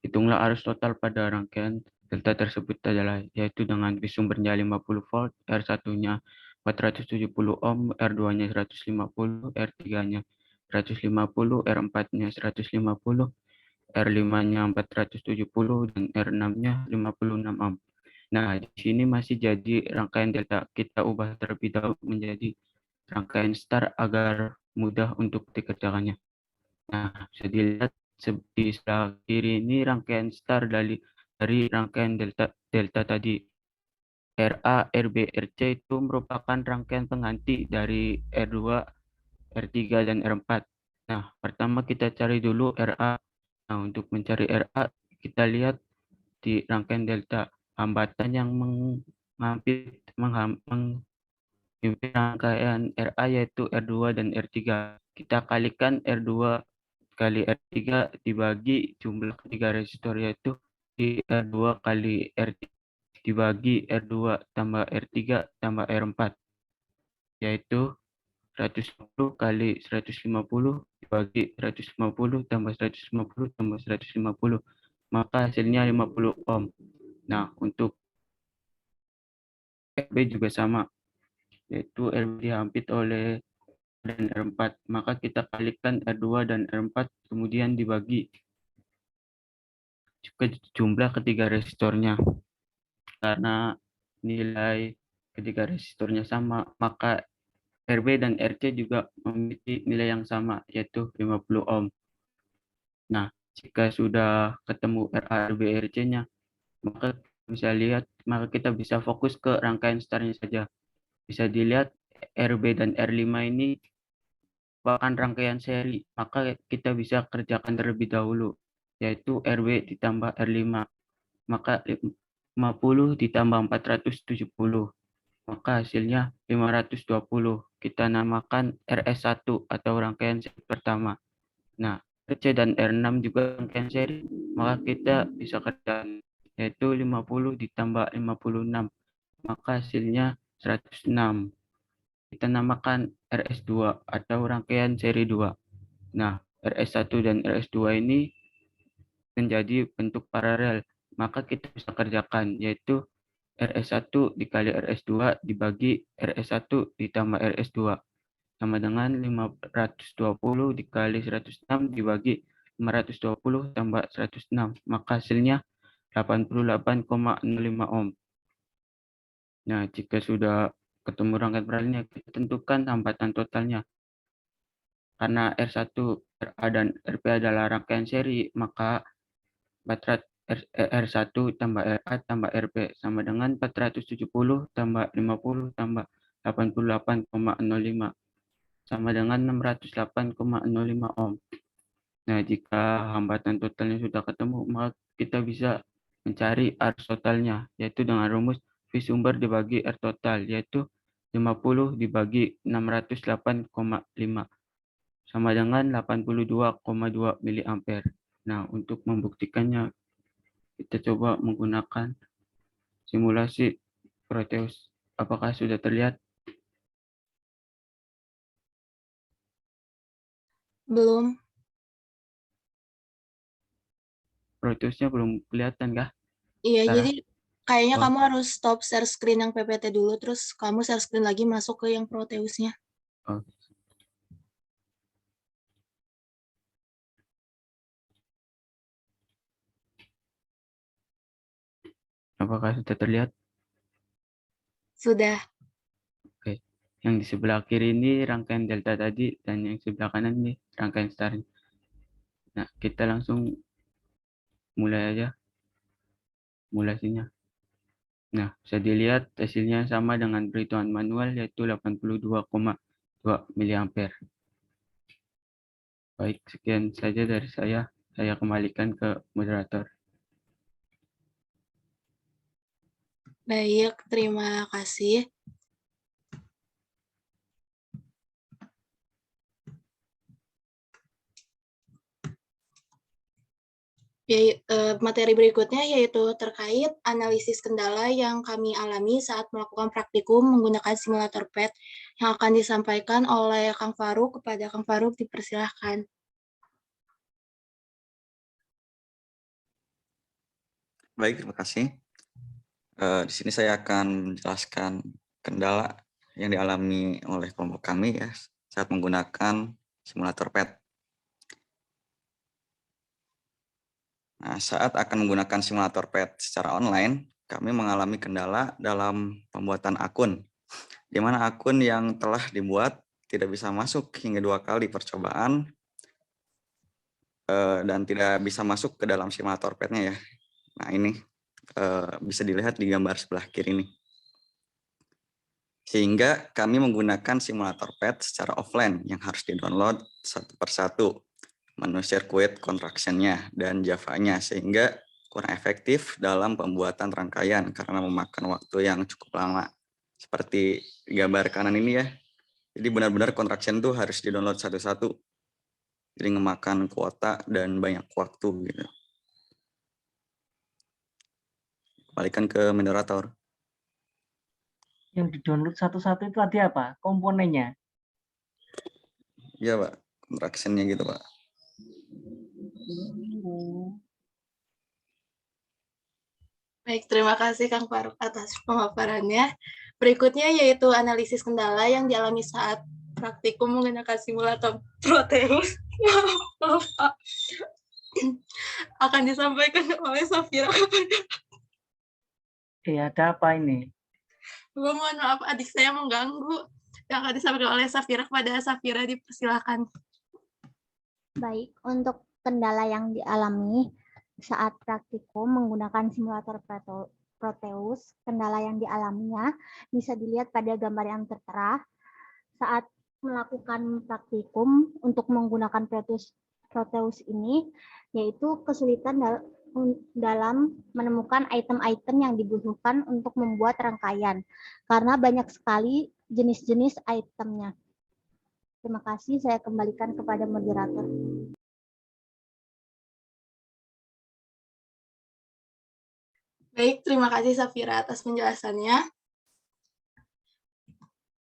Hitunglah arus total pada rangkaian delta tersebut adalah yaitu dengan sumbernya 50 volt, R1-nya 470 ohm, R2-nya 150, R3-nya 150, R4-nya 150, R5-nya 470, dan R6-nya 56 ohm. Nah, di sini masih jadi rangkaian delta. Kita ubah terlebih dahulu menjadi rangkaian star agar mudah untuk dikerjakannya. Nah, bisa dilihat di sebelah kiri ini rangkaian star dari rangkaian delta tadi. RA, RB, RC itu merupakan rangkaian pengganti dari R2, R3, dan R4. Nah, pertama kita cari dulu RA. Nah, untuk mencari RA, kita lihat di rangkaian delta. Hambatan yang menghampiri rangkaian RA yaitu R2 dan R3. kita kalikan R2 kali R3 dibagi jumlah ketiga resistor, yaitu di R2 kali R3 dibagi R2 tambah R3 tambah R4, yaitu 150 kali 150 dibagi 150 tambah 150 tambah 150, maka hasilnya 50 ohm. Nah, untuk RB juga sama, yaitu RB dihampit oleh dan R4, maka kita kalikan R2 dan R4 kemudian dibagi ke jumlah ketiga resistornya. Karena nilai ketiga resistornya sama, maka RB dan RC juga memiliki nilai yang sama, yaitu 50 ohm. Nah, jika sudah ketemu RA, RB, RC-nya, maka kita bisa fokus ke rangkaian startnya saja. Bisa dilihat RB dan R5 ini merupakan rangkaian seri, maka kita bisa kerjakan terlebih dahulu, yaitu RB ditambah R5, maka 50 ditambah 470, maka hasilnya 520. Kita namakan RS1 atau rangkaian seri pertama. Nah, RC dan R6 juga rangkaian seri, maka kita bisa kerjakan, yaitu 50 ditambah 56, maka hasilnya 106. Kita namakan RS2 atau rangkaian seri 2. Nah, RS1 dan RS2 ini menjadi bentuk paralel, maka kita bisa kerjakan, yaitu RS1 dikali RS2 dibagi RS1 ditambah RS2 sama dengan 520 dikali 106 dibagi 520 tambah 106, maka hasilnya 88,05 ohm. Nah, jika sudah ketemu rangkaian paralelnya, kita tentukan hambatan totalnya. Karena R1, RA, dan RP adalah rangkaian seri, maka R1 tambah RA tambah RP sama dengan 470 tambah 50 tambah 88,05 sama dengan 608,05 ohm. Nah, jika hambatan totalnya sudah ketemu, maka kita bisa mencari arus totalnya, yaitu dengan rumus V sumber dibagi R total, yaitu 50 dibagi 608,5 sama dengan 82,2 mA. Nah, untuk membuktikannya, kita coba menggunakan simulasi Proteus. Apakah sudah terlihat? Belum. Proteusnya belum kelihatan kah? Iya, Sarah? jadi kayaknya Oh. kamu harus stop share screen yang PPT dulu, terus kamu share screen lagi masuk ke yang Proteusnya. Oh. Apakah sudah terlihat? Sudah. Oke. Yang di sebelah kiri ini rangkaian delta tadi, dan yang sebelah kanan ini rangkaian star. Nah, kita langsung mulai aja simulasinya. Nah, bisa dilihat hasilnya sama dengan perhitungan manual, yaitu 82,2 mA. Baik, sekian saja dari saya. Saya kembalikan ke moderator. Baik, terima kasih. Materi berikutnya yaitu terkait analisis kendala yang kami alami saat melakukan praktikum menggunakan simulator PET yang akan disampaikan oleh Kang Faruk. Kepada Kang Faruk dipersilahkan. Baik, terima kasih. Di sini saya akan menjelaskan kendala yang dialami oleh kelompok kami ya saat menggunakan simulator PET. Nah, saat akan menggunakan simulator PET secara online, kami mengalami kendala dalam pembuatan akun, di mana akun yang telah dibuat tidak bisa masuk hingga 2 kali percobaan dan tidak bisa masuk ke dalam simulator PET-nya ya. Nah, ini bisa dilihat di gambar sebelah kiri ini. Sehingga kami menggunakan simulator PET secara offline yang harus di-download satu persatu menu sirkuit contraction-nya dan Java-nya, sehingga kurang efektif dalam pembuatan rangkaian karena memakan waktu yang cukup lama. Seperti gambar kanan ini ya, Jadi benar-benar contraction tuh harus di-download satu-satu. Jadi ngemakan kuota dan banyak waktu gitu. Kembalikan ke moderator. Yang di-download satu-satu itu tadi apa? Komponennya? Iya, Pak. Contraction-nya gitu, Pak. Baik, terima kasih Kang Faruk atas pemaparannya. Berikutnya yaitu analisis kendala yang dialami saat praktikum menggunakan simulator Proteus. Maaf, Pak. Akan disampaikan oleh Safira. Ada apa ini? Mohon maaf, adik saya mengganggu. Yang akan disampaikan oleh Safira kepada Safira, dipersilakan. Baik, untuk kendala yang dialami saat praktikum menggunakan simulator Proteus, kendala yang dialaminya bisa dilihat pada gambar yang tertera. Saat melakukan praktikum untuk menggunakan Proteus ini, yaitu kesulitan dalam menemukan item-item yang dibutuhkan untuk membuat rangkaian, karena banyak sekali jenis-jenis itemnya. Terima kasih, saya kembalikan kepada moderator. Baik, terima kasih Safira atas penjelasannya.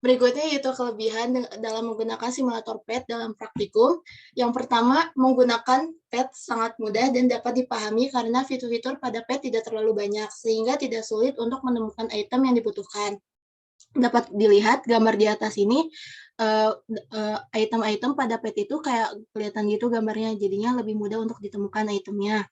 Berikutnya yaitu kelebihan dalam menggunakan simulator PET dalam praktikum. Yang pertama, menggunakan PET sangat mudah dan dapat dipahami karena fitur-fitur pada PET tidak terlalu banyak, sehingga tidak sulit untuk menemukan item yang dibutuhkan. Dapat dilihat gambar di atas ini, item-item pada PET itu kayak kelihatan gitu gambarnya, jadinya lebih mudah untuk ditemukan itemnya.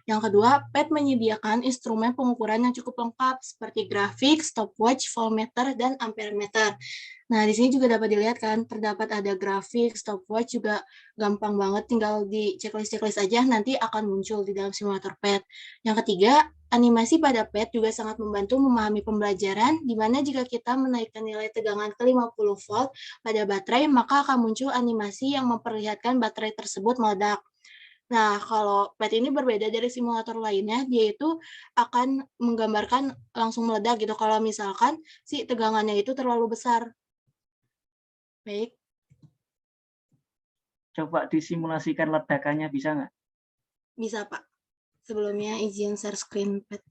Yang kedua, PET menyediakan instrumen pengukuran yang cukup lengkap seperti grafik, stopwatch, voltmeter, dan amperemeter. Nah, di sini juga dapat dilihat kan, terdapat ada grafik, stopwatch juga gampang banget, tinggal di checklist aja, nanti akan muncul di dalam simulator PET. Yang ketiga, animasi pada PET juga sangat membantu memahami pembelajaran, di mana jika kita menaikkan nilai tegangan ke 50 volt pada baterai, maka akan muncul animasi yang memperlihatkan baterai tersebut meledak. Nah, kalau PET ini berbeda dari simulator lainnya, yaitu akan menggambarkan langsung meledak gitu, kalau misalkan si tegangannya itu terlalu besar. Baik. Coba disimulasikan ledakannya, bisa nggak? Bisa, Pak. Sebelumnya izin share screen PET.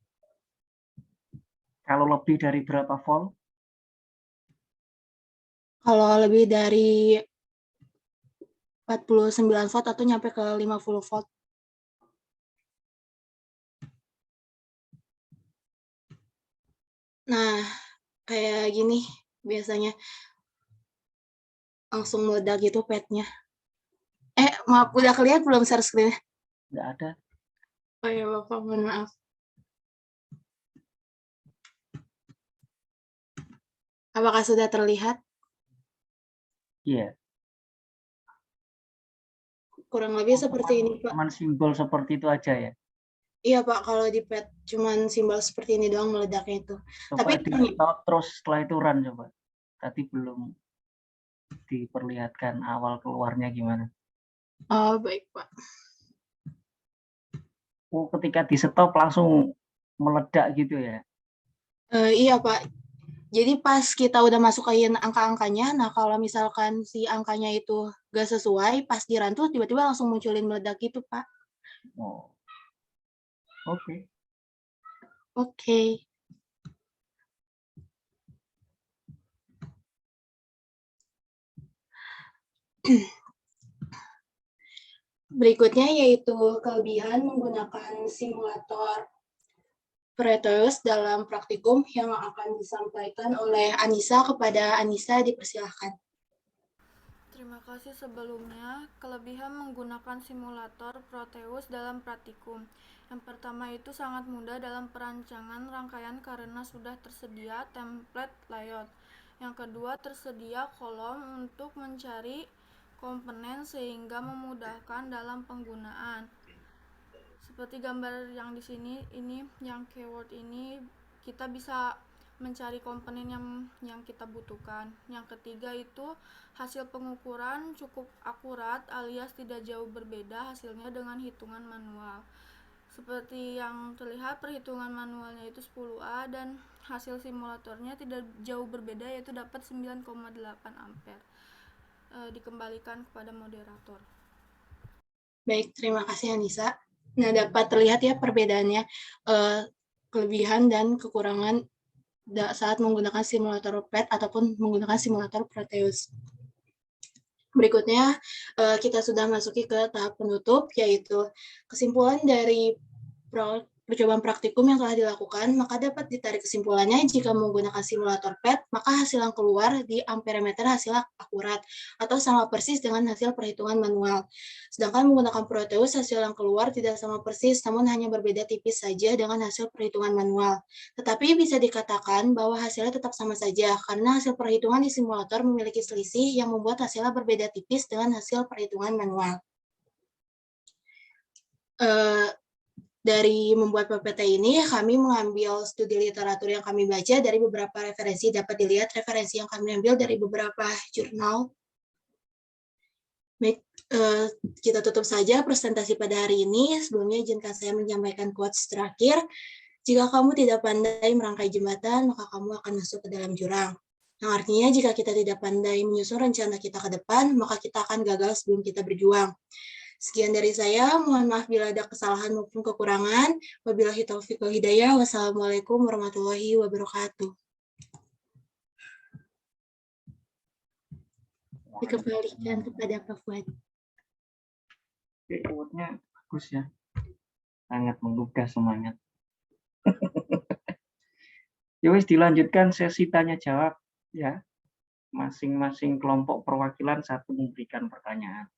Kalau lebih dari berapa volt? Kalau lebih dari 49 volt atau nyampe ke 50 volt. Nah, kayak gini biasanya. Langsung meledak gitu PET-nya. Maaf, udah kelihatan belum share screen? Nggak ada. Oh ya, Bapak, mohon maaf. Apakah sudah terlihat? Iya. Kurang lebih seperti ini, Pak. Cuman simbol seperti itu aja ya? Iya, Pak, kalau di PET cuman simbol seperti ini doang meledaknya itu. Coba Tapi di-stop terus setelah itu run coba. Tadi belum diperlihatkan awal keluarnya gimana. Oh, baik, Pak. Oh, ketika di-stop langsung meledak gitu ya? Iya, Pak. Jadi pas kita udah masukin angka-angkanya, nah kalau misalkan si angkanya itu gak sesuai, pas di run tuh tiba-tiba langsung munculin meledak gitu, Pak. Oh. Oke. Oke. Berikutnya yaitu kelebihan menggunakan simulator Proteus dalam praktikum yang akan disampaikan oleh Anissa kepada Anissa, dipersilahkan. Terima kasih sebelumnya. Kelebihan menggunakan simulator Proteus dalam praktikum. Yang pertama itu sangat mudah dalam perancangan rangkaian karena sudah tersedia template layout. Yang kedua, tersedia kolom untuk mencari komponen sehingga memudahkan dalam penggunaan. Seperti gambar yang di sini, ini yang keyword ini kita bisa mencari komponen yang kita butuhkan. Yang ketiga itu hasil pengukuran cukup akurat alias tidak jauh berbeda hasilnya dengan hitungan manual. Seperti yang terlihat, perhitungan manualnya itu 10A dan hasil simulatornya tidak jauh berbeda, yaitu dapat 9,8 ampere. Dikembalikan kepada moderator. Baik, terima kasih Anissa. Nah, dapat terlihat ya perbedaannya, kelebihan dan kekurangan saat menggunakan simulator PET ataupun menggunakan simulator Proteus. Berikutnya, kita sudah masuki ke tahap penutup, yaitu kesimpulan dari percobaan praktikum yang telah dilakukan, maka dapat ditarik kesimpulannya jika menggunakan simulator PET, maka hasil yang keluar di amperemeter hasilnya akurat, atau sama persis dengan hasil perhitungan manual. Sedangkan menggunakan Proteus, hasil yang keluar tidak sama persis, namun hanya berbeda tipis saja dengan hasil perhitungan manual. Tetapi bisa dikatakan bahwa hasilnya tetap sama saja, karena hasil perhitungan di simulator memiliki selisih yang membuat hasilnya berbeda tipis dengan hasil perhitungan manual. Dari membuat PPT ini, kami mengambil studi literatur yang kami baca dari beberapa referensi. Dapat dilihat referensi yang kami ambil dari beberapa jurnal. Baik, kita tutup saja presentasi pada hari ini. Sebelumnya izinkan saya menyampaikan quotes terakhir. Jika kamu tidak pandai merangkai jembatan, maka kamu akan masuk ke dalam jurang. Yang artinya jika kita tidak pandai menyusun rencana kita ke depan, maka kita akan gagal sebelum kita berjuang. Sekian dari saya, mohon maaf bila ada kesalahan maupun kekurangan. Wabillahi taufiq wal hidayah. Wassalamualaikum warahmatullahi wabarakatuh. Dikembalikan kepada Pak Fuad. Oke, quote-nya bagus ya. Sangat menggugah semangat. Ya wis, dilanjutkan sesi tanya jawab ya. Masing-masing kelompok perwakilan satu memberikan pertanyaan.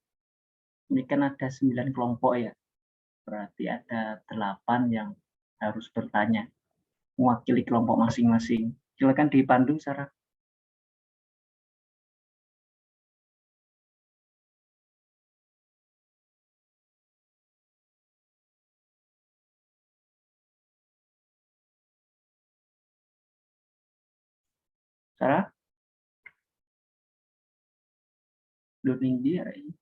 Ini kan ada 9 kelompok ya. Berarti ada 8 yang harus bertanya. Mewakili kelompok masing-masing. Silakan dipandu, Sarah. Sarah? Learning dia ini.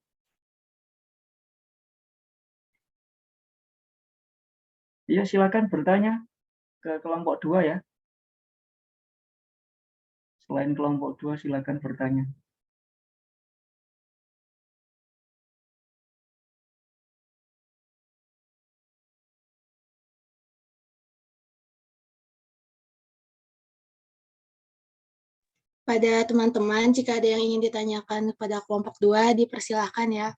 Ya, silakan bertanya ke kelompok 2 ya. Selain kelompok 2, silakan bertanya. Pada teman-teman, jika ada yang ingin ditanyakan kepada kelompok 2, dipersilakan ya.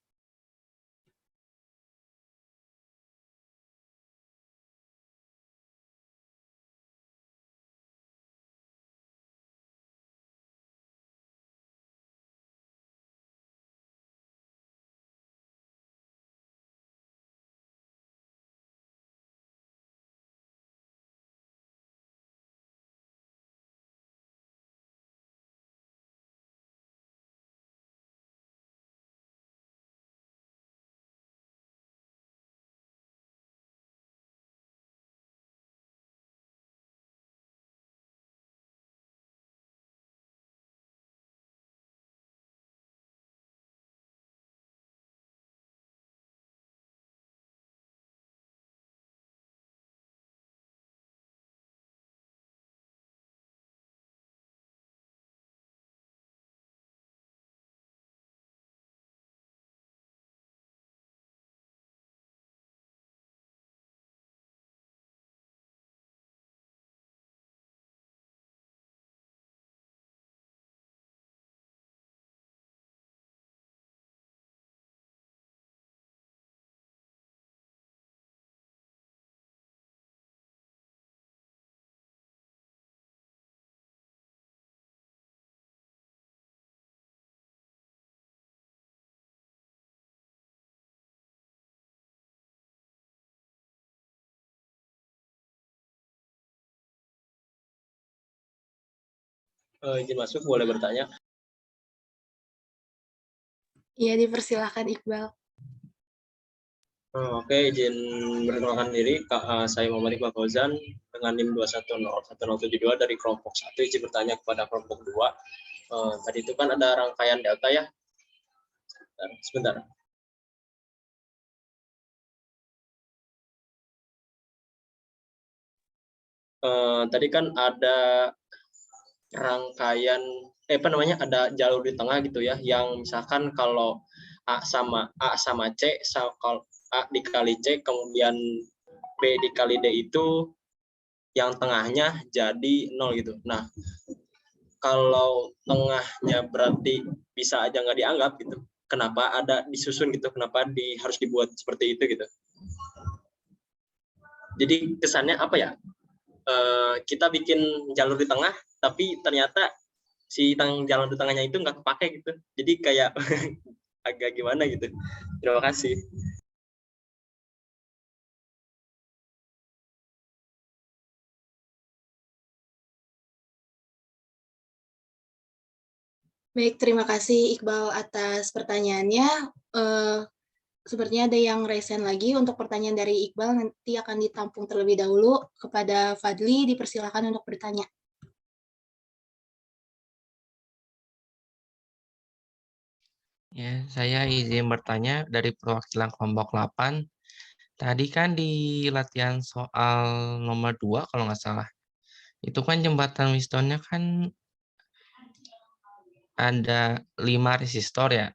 Izin masuk, boleh bertanya? Iya, dipersilakan Iqbal. Oke, izin perkenalkan diri. Saya Muhammad Iqbal Fauzan dengan NIM 2101072 dari kelompok 1. Izin bertanya kepada kelompok 2. Tadi itu kan ada rangkaian delta ya. Sebentar. tadi kan ada rangkaian ada jalur di tengah gitu ya, yang misalkan kalau A sama C, kalau A dikali C kemudian B dikali D itu yang tengahnya jadi 0 gitu. Nah, kalau tengahnya berarti bisa aja nggak dianggap gitu. Kenapa ada disusun gitu? Kenapa harus dibuat seperti itu gitu? Jadi kesannya apa ya? Kita bikin jalur di tengah, tapi ternyata si jalur di tengahnya itu nggak kepake gitu. Jadi kayak agak gimana gitu. Terima kasih. Baik, terima kasih Iqbal atas pertanyaannya. Sepertinya ada yang resen lagi. Untuk pertanyaan dari Iqbal nanti akan ditampung terlebih dahulu. Kepada Fadli, dipersilakan untuk bertanya. Ya, saya izin bertanya dari perwakilan kelompok 8. Tadi kan di latihan soal nomor 2 kalau nggak salah. Itu kan jembatan Wisdomnya kan ada 5 resistor ya.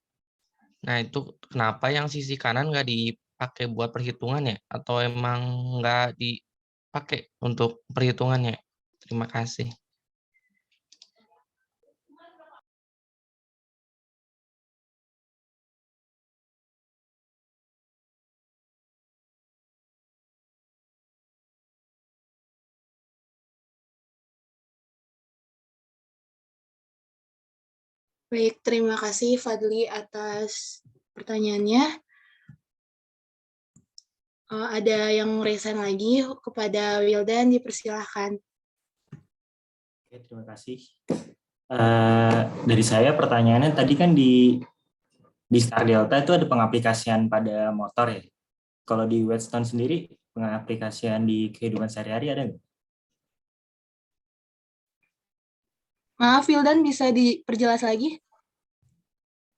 Nah, itu kenapa yang sisi kanan nggak dipakai buat perhitungan ya? Atau emang nggak dipakai untuk perhitungannya? Terima kasih. Baik, terima kasih Fadli atas pertanyaannya. Ada yang resen lagi kepada Wildan, dipersilahkan. Oke, terima kasih. Dari saya pertanyaannya tadi kan di Star Delta itu ada pengaplikasian pada motor ya. Kalau di Whetstone sendiri pengaplikasian di kehidupan sehari-hari ada nggak? Maaf, Wildan, bisa diperjelas lagi?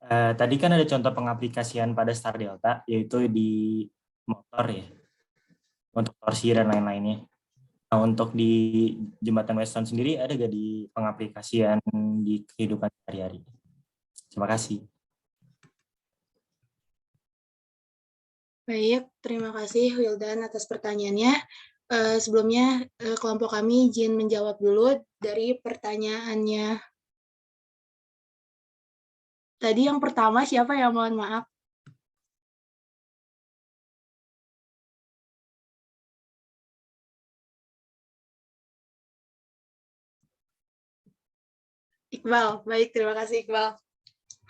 Tadi kan ada contoh pengaplikasian pada Star Delta, yaitu di motor ya, untuk torsi dan lain-lainnya. Nah, untuk di jembatan Whetstone sendiri ada nggak di pengaplikasian di kehidupan sehari-hari? Terima kasih. Baik, terima kasih Wildan atas pertanyaannya. Sebelumnya kelompok kami izin menjawab dulu dari pertanyaannya. Tadi yang pertama siapa ya, mohon maaf? Iqbal, baik, terima kasih Iqbal.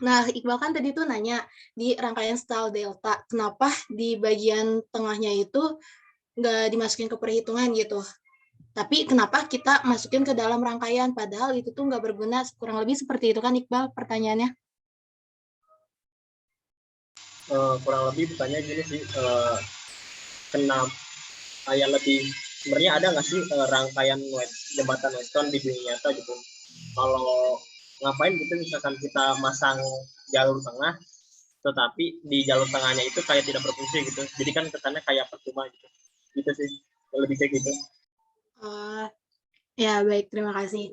Nah, Iqbal kan tadi tuh nanya di rangkaian Star Delta, kenapa di bagian tengahnya itu nggak dimasukin ke perhitungan gitu. Tapi kenapa kita masukin ke dalam rangkaian, padahal itu tuh nggak berguna, kurang lebih seperti itu kan Iqbal pertanyaannya? Kurang lebih bertanya gini sih, kenapa kayak lebih sebenarnya ada nggak sih rangkaian jembatan Whetstone di dunia nyata gitu? Kalau ngapain gitu misalkan kita masang jalur tengah, tetapi di jalur tengahnya itu kayak tidak berfungsi gitu. Jadi kan kesannya kayak percuma gitu. Gitu sih, lebih kayak gitu. Ya, baik, terima kasih.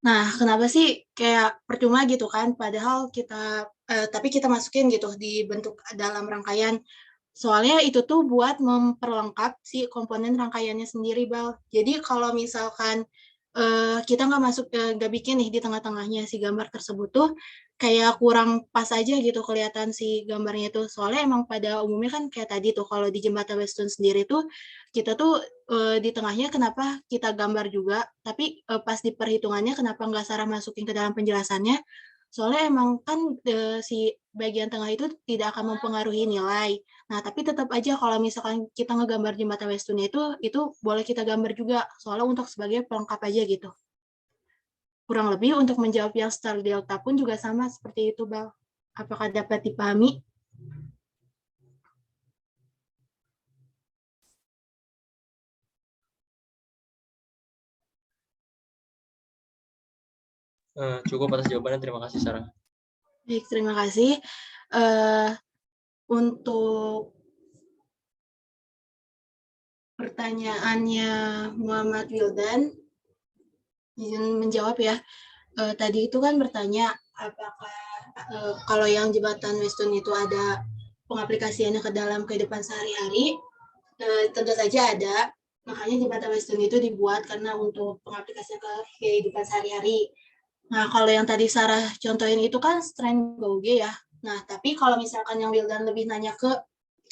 Nah, kenapa sih kayak percuma gitu kan, padahal kita, tapi kita masukin gitu di bentuk dalam rangkaian. Soalnya itu tuh buat memperlengkap si komponen rangkaiannya sendiri, Bal. Jadi kalau misalkan kita nggak bikin nih di tengah-tengahnya si gambar tersebut tuh kayak kurang pas aja gitu kelihatan si gambarnya itu. Soalnya emang pada umumnya kan kayak tadi tuh kalau di jembatan Whetstone sendiri tuh kita tuh di tengahnya kenapa kita gambar juga, tapi pas di perhitungannya kenapa nggak Sarah masukin ke dalam penjelasannya. Soalnya emang kan si bagian tengah itu tidak akan mempengaruhi nilai. Nah, tapi tetap aja kalau misalkan kita ngegambar jembatan Westone itu boleh kita gambar juga, soalnya untuk sebagai pelengkap aja gitu. Kurang lebih untuk menjawab yang Star Delta pun juga sama seperti itu, Bal. Apakah dapat dipahami? Cukup atas jawabannya, terima kasih Sarah. Baik, terima kasih. Untuk pertanyaannya Muhammad Wildan, izin menjawab ya. Tadi itu kan bertanya apakah kalau yang jembatan Weston itu ada pengaplikasiannya ke dalam kehidupan sehari-hari. Tentu saja ada. Makanya jembatan Weston itu dibuat karena untuk pengaplikasian ke kehidupan sehari-hari. Nah, kalau yang tadi Sarah contohin itu kan strain Gauge ya. Nah, tapi kalau misalkan yang Wildan lebih nanya ke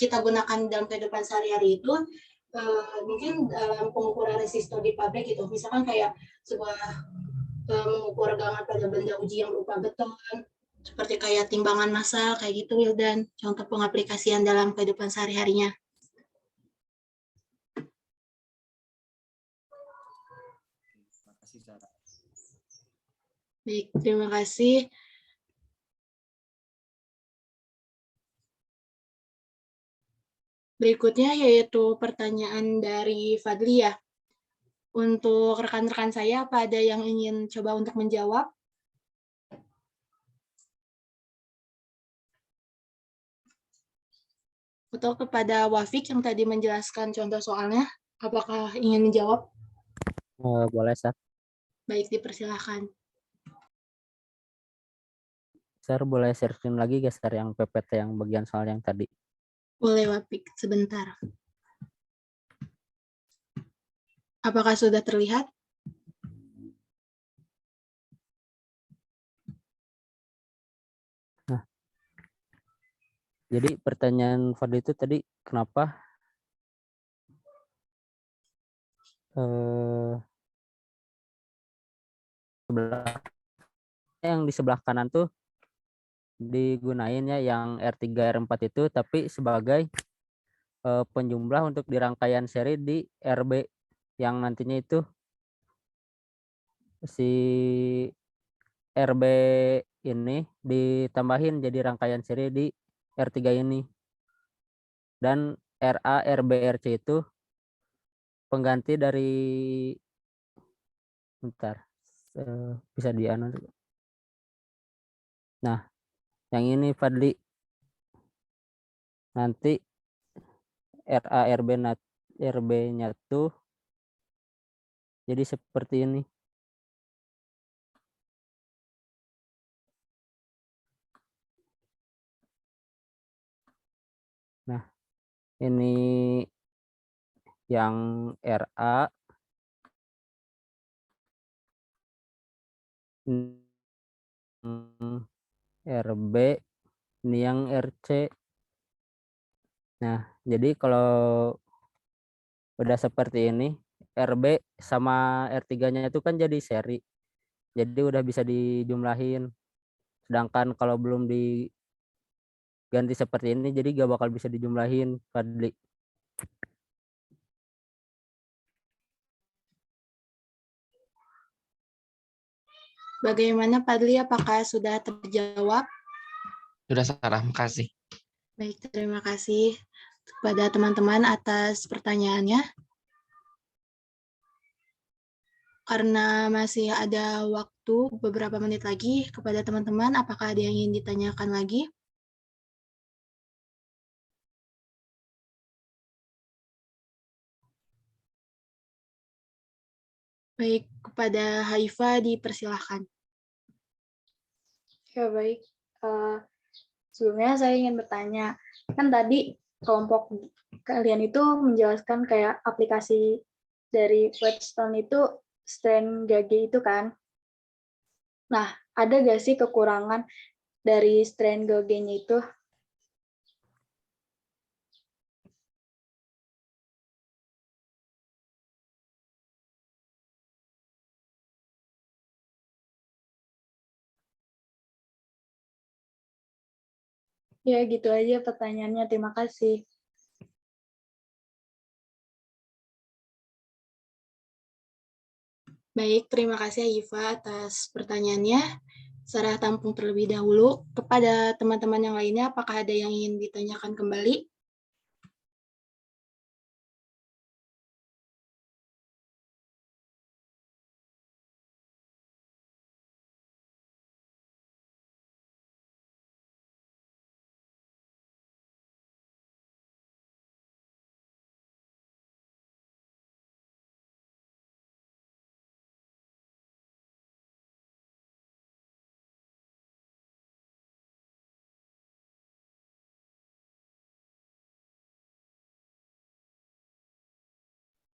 kita gunakan dalam kehidupan sehari-hari itu, mungkin dalam pengukuran resistor di pabrik itu, misalkan kayak sebuah mengukur gangan pada benda uji yang berupa beton, seperti kayak timbangan massal, kayak gitu Wildan, contoh pengaplikasian dalam kehidupan sehari-harinya. Makasih, Sarah. Baik, terima kasih. Berikutnya yaitu pertanyaan dari Fadli ya. Untuk rekan-rekan saya, apa ada yang ingin coba untuk menjawab? Atau kepada Wafik yang tadi menjelaskan contoh soalnya, apakah ingin menjawab? Boleh, Sar. Baik, dipersilahkan. Sar, boleh sharing lagi guys, Sar, yang PPT yang bagian soal yang tadi. Boleh Wafik, sebentar. Apakah sudah terlihat? Nah, jadi pertanyaan Fadli itu tadi kenapa yang di sebelah kanan tuh digunain ya yang R3 R4 itu, tapi sebagai penjumlah untuk di rangkaian seri di RB yang nantinya itu si RB ini ditambahin jadi rangkaian seri di R3 ini, dan RA RB RC itu pengganti dari bisa di anu. Nah, yang ini Fadli nanti RA RB-nya tuh jadi seperti ini. Nah, ini yang RA, RB, ini yang RC. Nah, jadi kalau udah seperti ini, RB sama R3-nya itu kan jadi seri. Jadi udah bisa dijumlahin. Sedangkan kalau belum diganti seperti ini, jadi gak bakal bisa dijumlahin, Fadli. Bagaimana Fadli, apakah sudah terjawab? Sudah, Sarah, makasih. Baik, terima kasih kepada teman-teman atas pertanyaannya. Karena masih ada waktu beberapa menit lagi kepada teman-teman, apakah ada yang ingin ditanyakan lagi? Baik, kepada Haifa dipersilahkan. Ya, baik. Sebelumnya saya ingin bertanya, kan tadi kelompok kalian itu menjelaskan kayak aplikasi dari Whetstone itu strain GG itu kan. Nah, ada nggak sih kekurangan dari strain GG-nya itu? Ya, gitu aja pertanyaannya. Terima kasih. Baik, terima kasih Haifa atas pertanyaannya. Sarah tampung terlebih dahulu. Kepada teman-teman yang lainnya, apakah ada yang ingin ditanyakan kembali?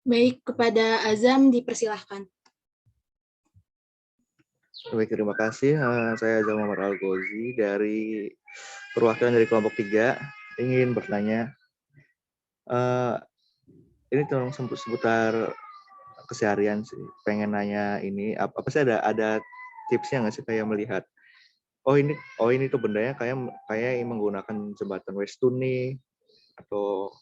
Baik, kepada Azam dipersilahkan. Baik, terima kasih. Saya Azam Muhammad Al-Ghozi dari perwakilan dari kelompok 3 ingin bertanya. Ini tolong seputar keseharian sih. Pengen nanya ini apa sih ada tipsnya nggak sih kayak melihat oh ini tuh bendanya kayak menggunakan jembatan Westun nih, atau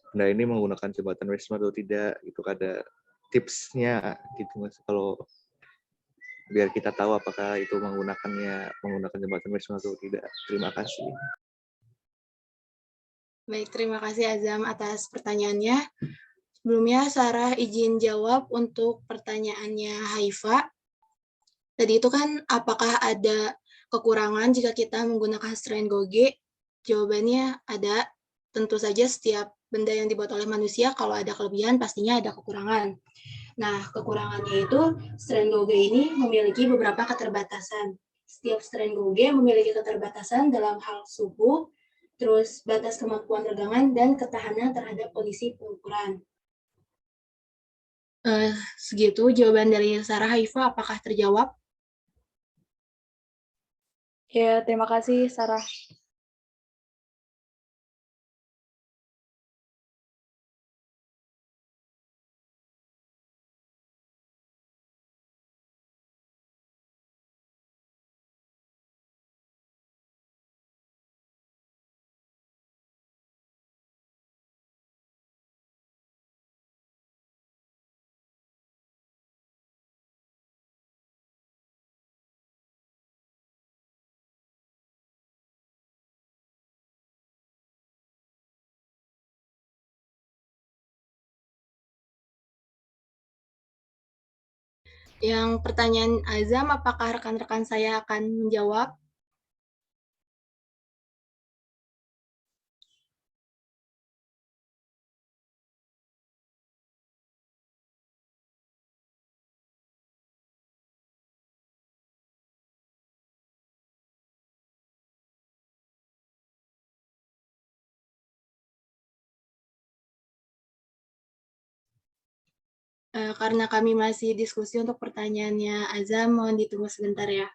benda ini menggunakan jembatan Westun atau tidak, itu ada tipsnya gitu mas, kalau biar kita tahu apakah itu menggunakan jembatan Westun atau tidak. Terima kasih. Baik, terima kasih Azam atas pertanyaannya. Sebelumnya Sarah izin jawab untuk pertanyaannya Haifa. Tadi itu kan apakah ada kekurangan jika kita menggunakan strain Golgi? Jawabannya ada. Tentu saja setiap benda yang dibuat oleh manusia kalau ada kelebihan pastinya ada kekurangan. Nah, kekurangannya itu strain Golgi ini memiliki beberapa keterbatasan. Setiap strain Golgi memiliki keterbatasan dalam hal suhu, terus batas kemampuan regangan, dan ketahanan terhadap kondisi pengukuran. Segitu jawaban dari Sarah. Haifa, apakah terjawab? Ya, terima kasih Sarah. Yang pertanyaan Azam, apakah rekan-rekan saya akan menjawab? Karena kami masih diskusi untuk pertanyaannya Azam, mohon ditunggu sebentar ya.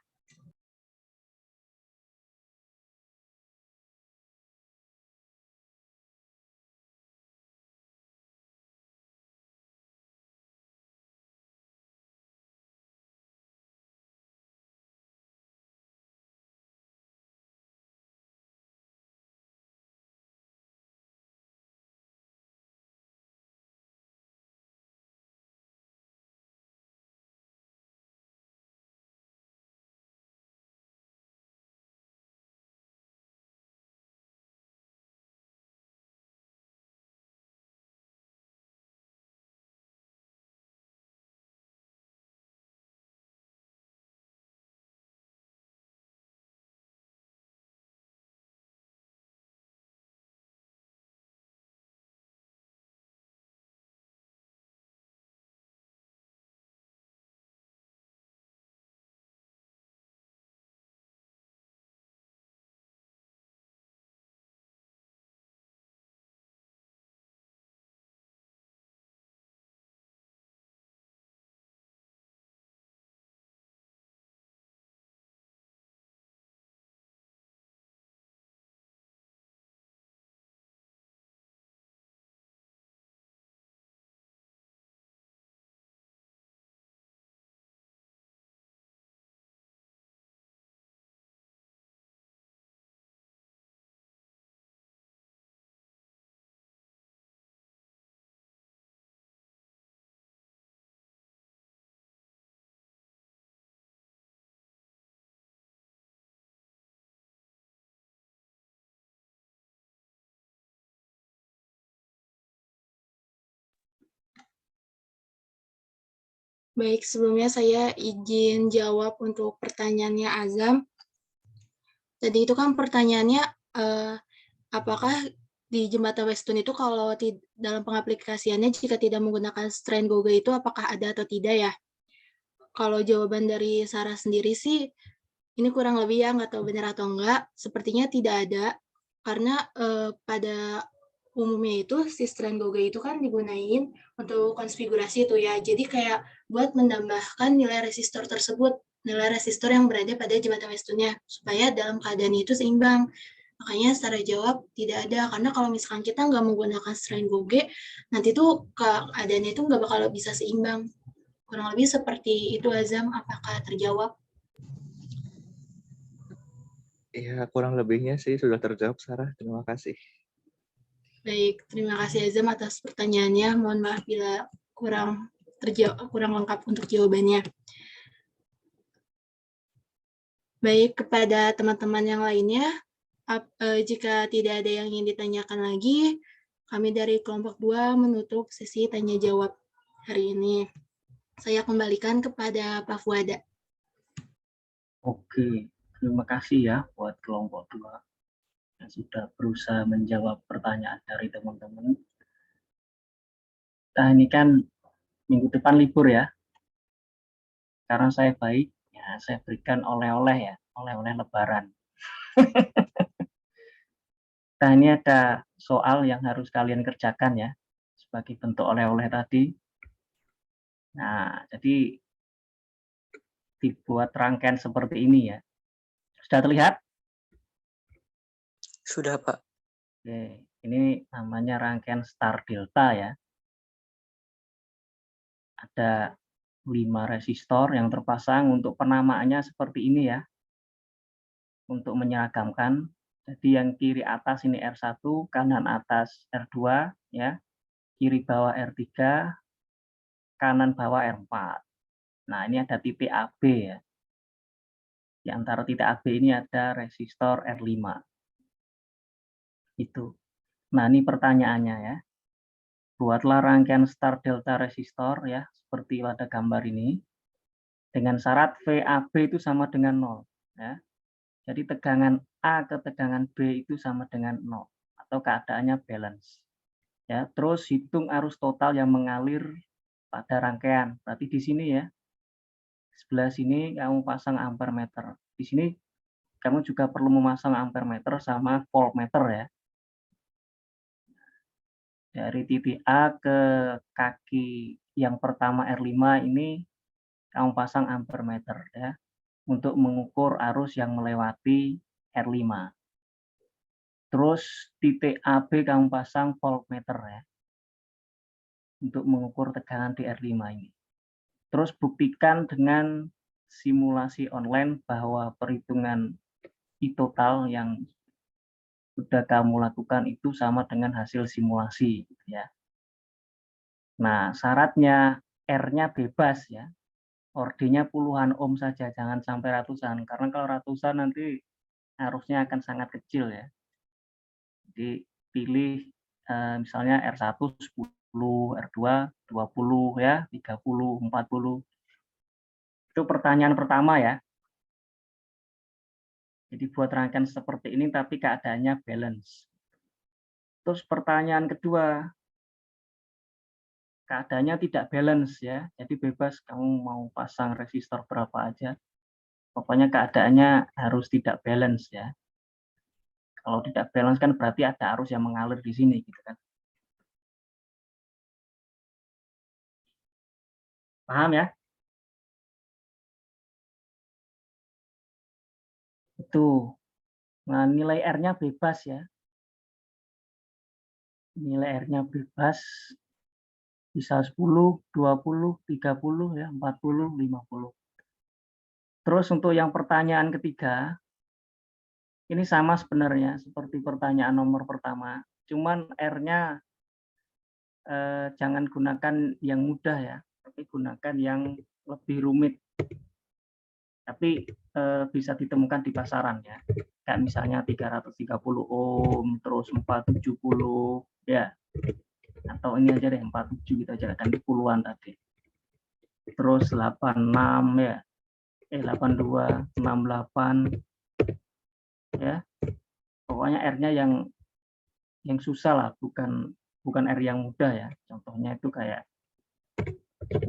Baik, sebelumnya saya izin jawab untuk pertanyaannya Azam. Tadi itu kan pertanyaannya, apakah di jembatan Westun itu kalau dalam pengaplikasiannya jika tidak menggunakan strain Golgi itu apakah ada atau tidak ya? Kalau jawaban dari Sarah sendiri sih, ini kurang lebih ya, nggak tahu benar atau enggak, sepertinya tidak ada, karena pada umumnya itu si strand Gauge itu kan digunain untuk konfigurasi itu ya. Jadi kayak buat menambahkan nilai resistor tersebut, nilai resistor yang berada pada jembatan Westonnya, supaya dalam keadaan itu seimbang. Makanya secara jawab tidak ada, karena kalau misalkan kita nggak menggunakan strand Gauge, nanti tuh keadaannya itu nggak bakal bisa seimbang. Kurang lebih seperti itu, Azam. Apakah terjawab? Ya, kurang lebihnya sih sudah terjawab, Sarah. Terima kasih. Baik, terima kasih Azam atas pertanyaannya. Mohon maaf bila kurang lengkap untuk jawabannya. Baik, kepada teman-teman yang lainnya, jika tidak ada yang ingin ditanyakan lagi, kami dari kelompok 2 menutup sesi tanya jawab hari ini. Saya kembalikan kepada Pak Fuada. Oke, terima kasih ya buat kelompok 2 yang sudah berusaha menjawab pertanyaan dari teman-teman. Nah, ini kan minggu depan libur ya. Karena saya baik, ya saya berikan oleh-oleh ya, oleh-oleh lebaran. Nah, ini ada soal yang harus kalian kerjakan ya, sebagai bentuk oleh-oleh tadi. Nah, jadi dibuat rangkaian seperti ini ya. Sudah terlihat? Sudah, Pak. Oke, ini namanya rangkaian star delta ya. Ada 5 resistor yang terpasang, untuk penamaannya seperti ini ya. Untuk menyeragamkan. Jadi yang kiri atas ini R1, kanan atas R2 ya. Kiri bawah R3, kanan bawah R4. Nah, ini ada titik AB ya. Di antara titik AB ini ada resistor R5. Itu. Nah, ini pertanyaannya ya. Buatlah rangkaian star delta resistor ya, seperti pada gambar ini. Dengan syarat VAB itu sama dengan 0 ya. Jadi tegangan A ke tegangan B itu sama dengan 0 atau keadaannya balance. Ya, terus hitung arus total yang mengalir pada rangkaian. Berarti di sini ya. Sebelah sini kamu pasang ampermeter. Di sini kamu juga perlu memasang ampermeter sama voltmeter ya. Dari titik A ke kaki yang pertama R5 ini kamu pasang ampermeter ya, untuk mengukur arus yang melewati R5. Terus titik AB kamu pasang voltmeter ya, untuk mengukur tegangan di R5 ini. Terus buktikan dengan simulasi online bahwa perhitungan I-total yang sudah kamu lakukan itu sama dengan hasil simulasi ya. Nah, syaratnya R-nya bebas ya. Ordinya puluhan ohm saja, jangan sampai ratusan. Karena kalau ratusan nanti arusnya akan sangat kecil ya. Jadi pilih misalnya R1 10, R2 20 ya, 30, 40. Itu pertanyaan pertama ya. Jadi buat rangkaian seperti ini tapi keadaannya balance. Terus pertanyaan kedua, keadaannya tidak balance ya. Jadi bebas kamu mau pasang resistor berapa aja. Pokoknya keadaannya harus tidak balance ya. Kalau tidak balance kan berarti ada arus yang mengalir di sini gitu kan. Paham ya? Itu. Nah, nilai R-nya bebas ya. Nilai R-nya bebas. Bisa 10, 20, 30 ya, 40, 50. Terus untuk yang pertanyaan ketiga, ini sama sebenarnya seperti pertanyaan nomor pertama. Cuman R-nya jangan gunakan yang mudah ya, tapi gunakan yang lebih rumit. Tapi bisa ditemukan di pasaran ya. Kayak misalnya 330 ohm, terus 470 ya. Atau ini aja deh 47 kita aja kan puluhan tadi. Terus 86 ya. 82, 68 ya. Pokoknya R-nya yang susah lah, bukan R yang mudah ya. Contohnya itu kayak 10,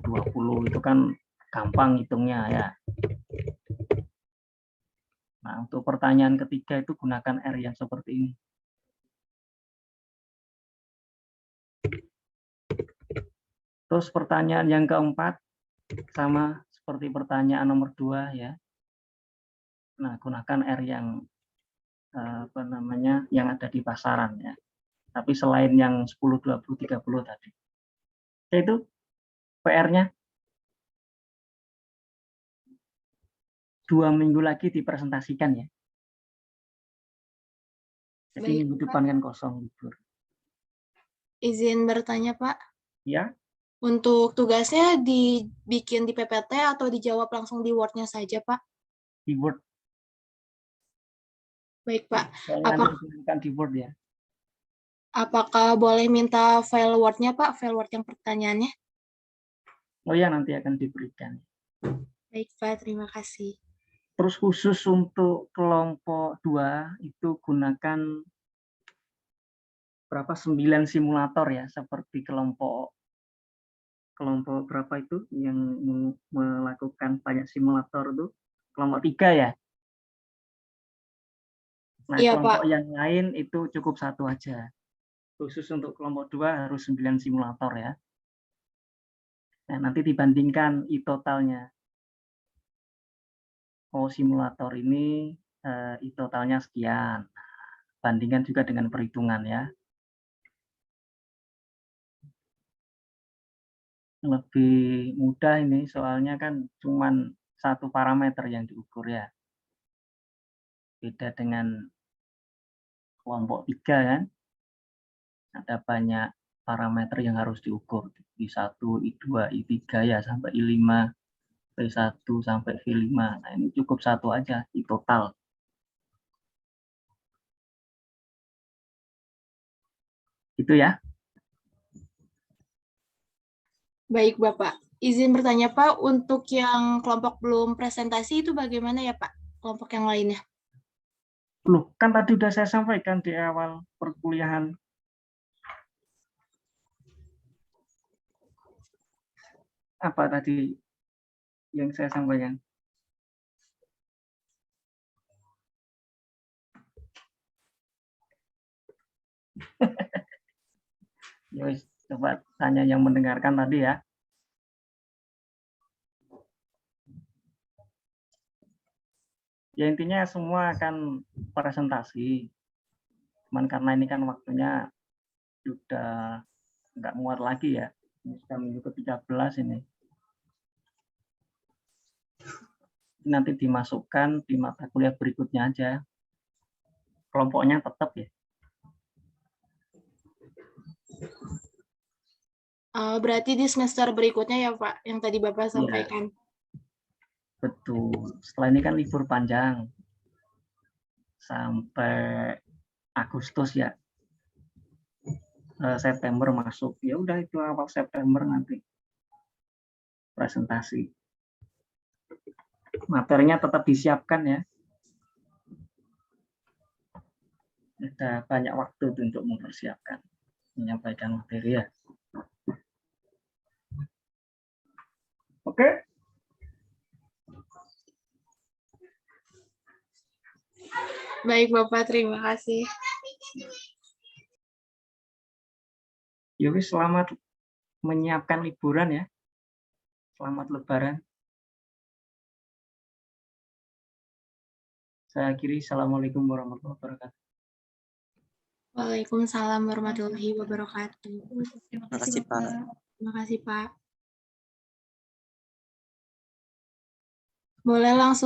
20 itu kan gampang hitungnya ya. Nah, untuk pertanyaan ketiga itu gunakan R yang seperti ini. Terus pertanyaan yang keempat, sama seperti pertanyaan nomor 2 ya. Nah, gunakan R yang yang ada di pasaran ya. Tapi selain yang 10, 20, 30 tadi. Oke, itu PR-nya 2 minggu lagi dipresentasikan ya. Jadi Baik, minggu Pak. depan kan kosong libur. Izin bertanya, Pak. Ya, Untuk tugasnya dibikin di PPT atau dijawab langsung di Word-nya saja, Pak? di Word. Baik, Pak. Soalnya nanti diberikan di Word ya. Apakah boleh minta file Word-nya, Pak? File Word yang pertanyaannya? Oh ya, nanti akan diberikan. Baik, Pak. Terima kasih. Terus khusus untuk kelompok 2 itu gunakan berapa 9 simulator ya, seperti kelompok berapa itu yang melakukan banyak simulator itu kelompok 3 ya. Nah, Iya, kelompok Pak. yang lain itu cukup 1 aja. Khusus untuk kelompok 2 harus 9 simulator ya. Nah, nanti dibandingkan totalnya. Oh, simulator ini totalnya sekian. Bandingkan juga dengan perhitungan ya. Lebih mudah ini soalnya kan cuman 1 parameter yang diukur ya. Beda dengan kelompok 3 kan. Ada banyak parameter yang harus diukur. I1, I2, I3 ya sampai I5, P1 sampai V5. Nah, ini cukup 1 aja di total. Itu ya. Baik, Bapak. Izin bertanya, Pak, untuk yang kelompok belum presentasi itu bagaimana ya, Pak? Kelompok yang lainnya? Loh, kan tadi udah saya sampaikan di awal perkuliahan. Apa tadi yang saya sampaikan? Ya, coba tanya yang mendengarkan tadi ya. Ya intinya semua akan presentasi. Cuman karena ini kan waktunya sudah nggak muat lagi ya. Ini sudah minggu ke-13 ini. Nanti dimasukkan di mata kuliah berikutnya aja. Kelompoknya tetap ya. Berarti di semester berikutnya ya, Pak, yang tadi Bapak Iya. sampaikan. Betul. Setelah ini kan libur panjang. Sampai Agustus ya. September masuk. Ya udah itu awal September nanti presentasi. Materinya tetap disiapkan ya. Ada banyak waktu untuk mempersiapkan, menyampaikan materi ya. Oke. Baik, Bapak. Terima kasih. Yuk, selamat menyiapkan liburan ya. Selamat Lebaran. Saya akhiri. Assalamualaikum warahmatullahi wabarakatuh. Waalaikumsalam warahmatullahi wabarakatuh. Terima kasih, Pak. Terima kasih, Pak. Boleh langsung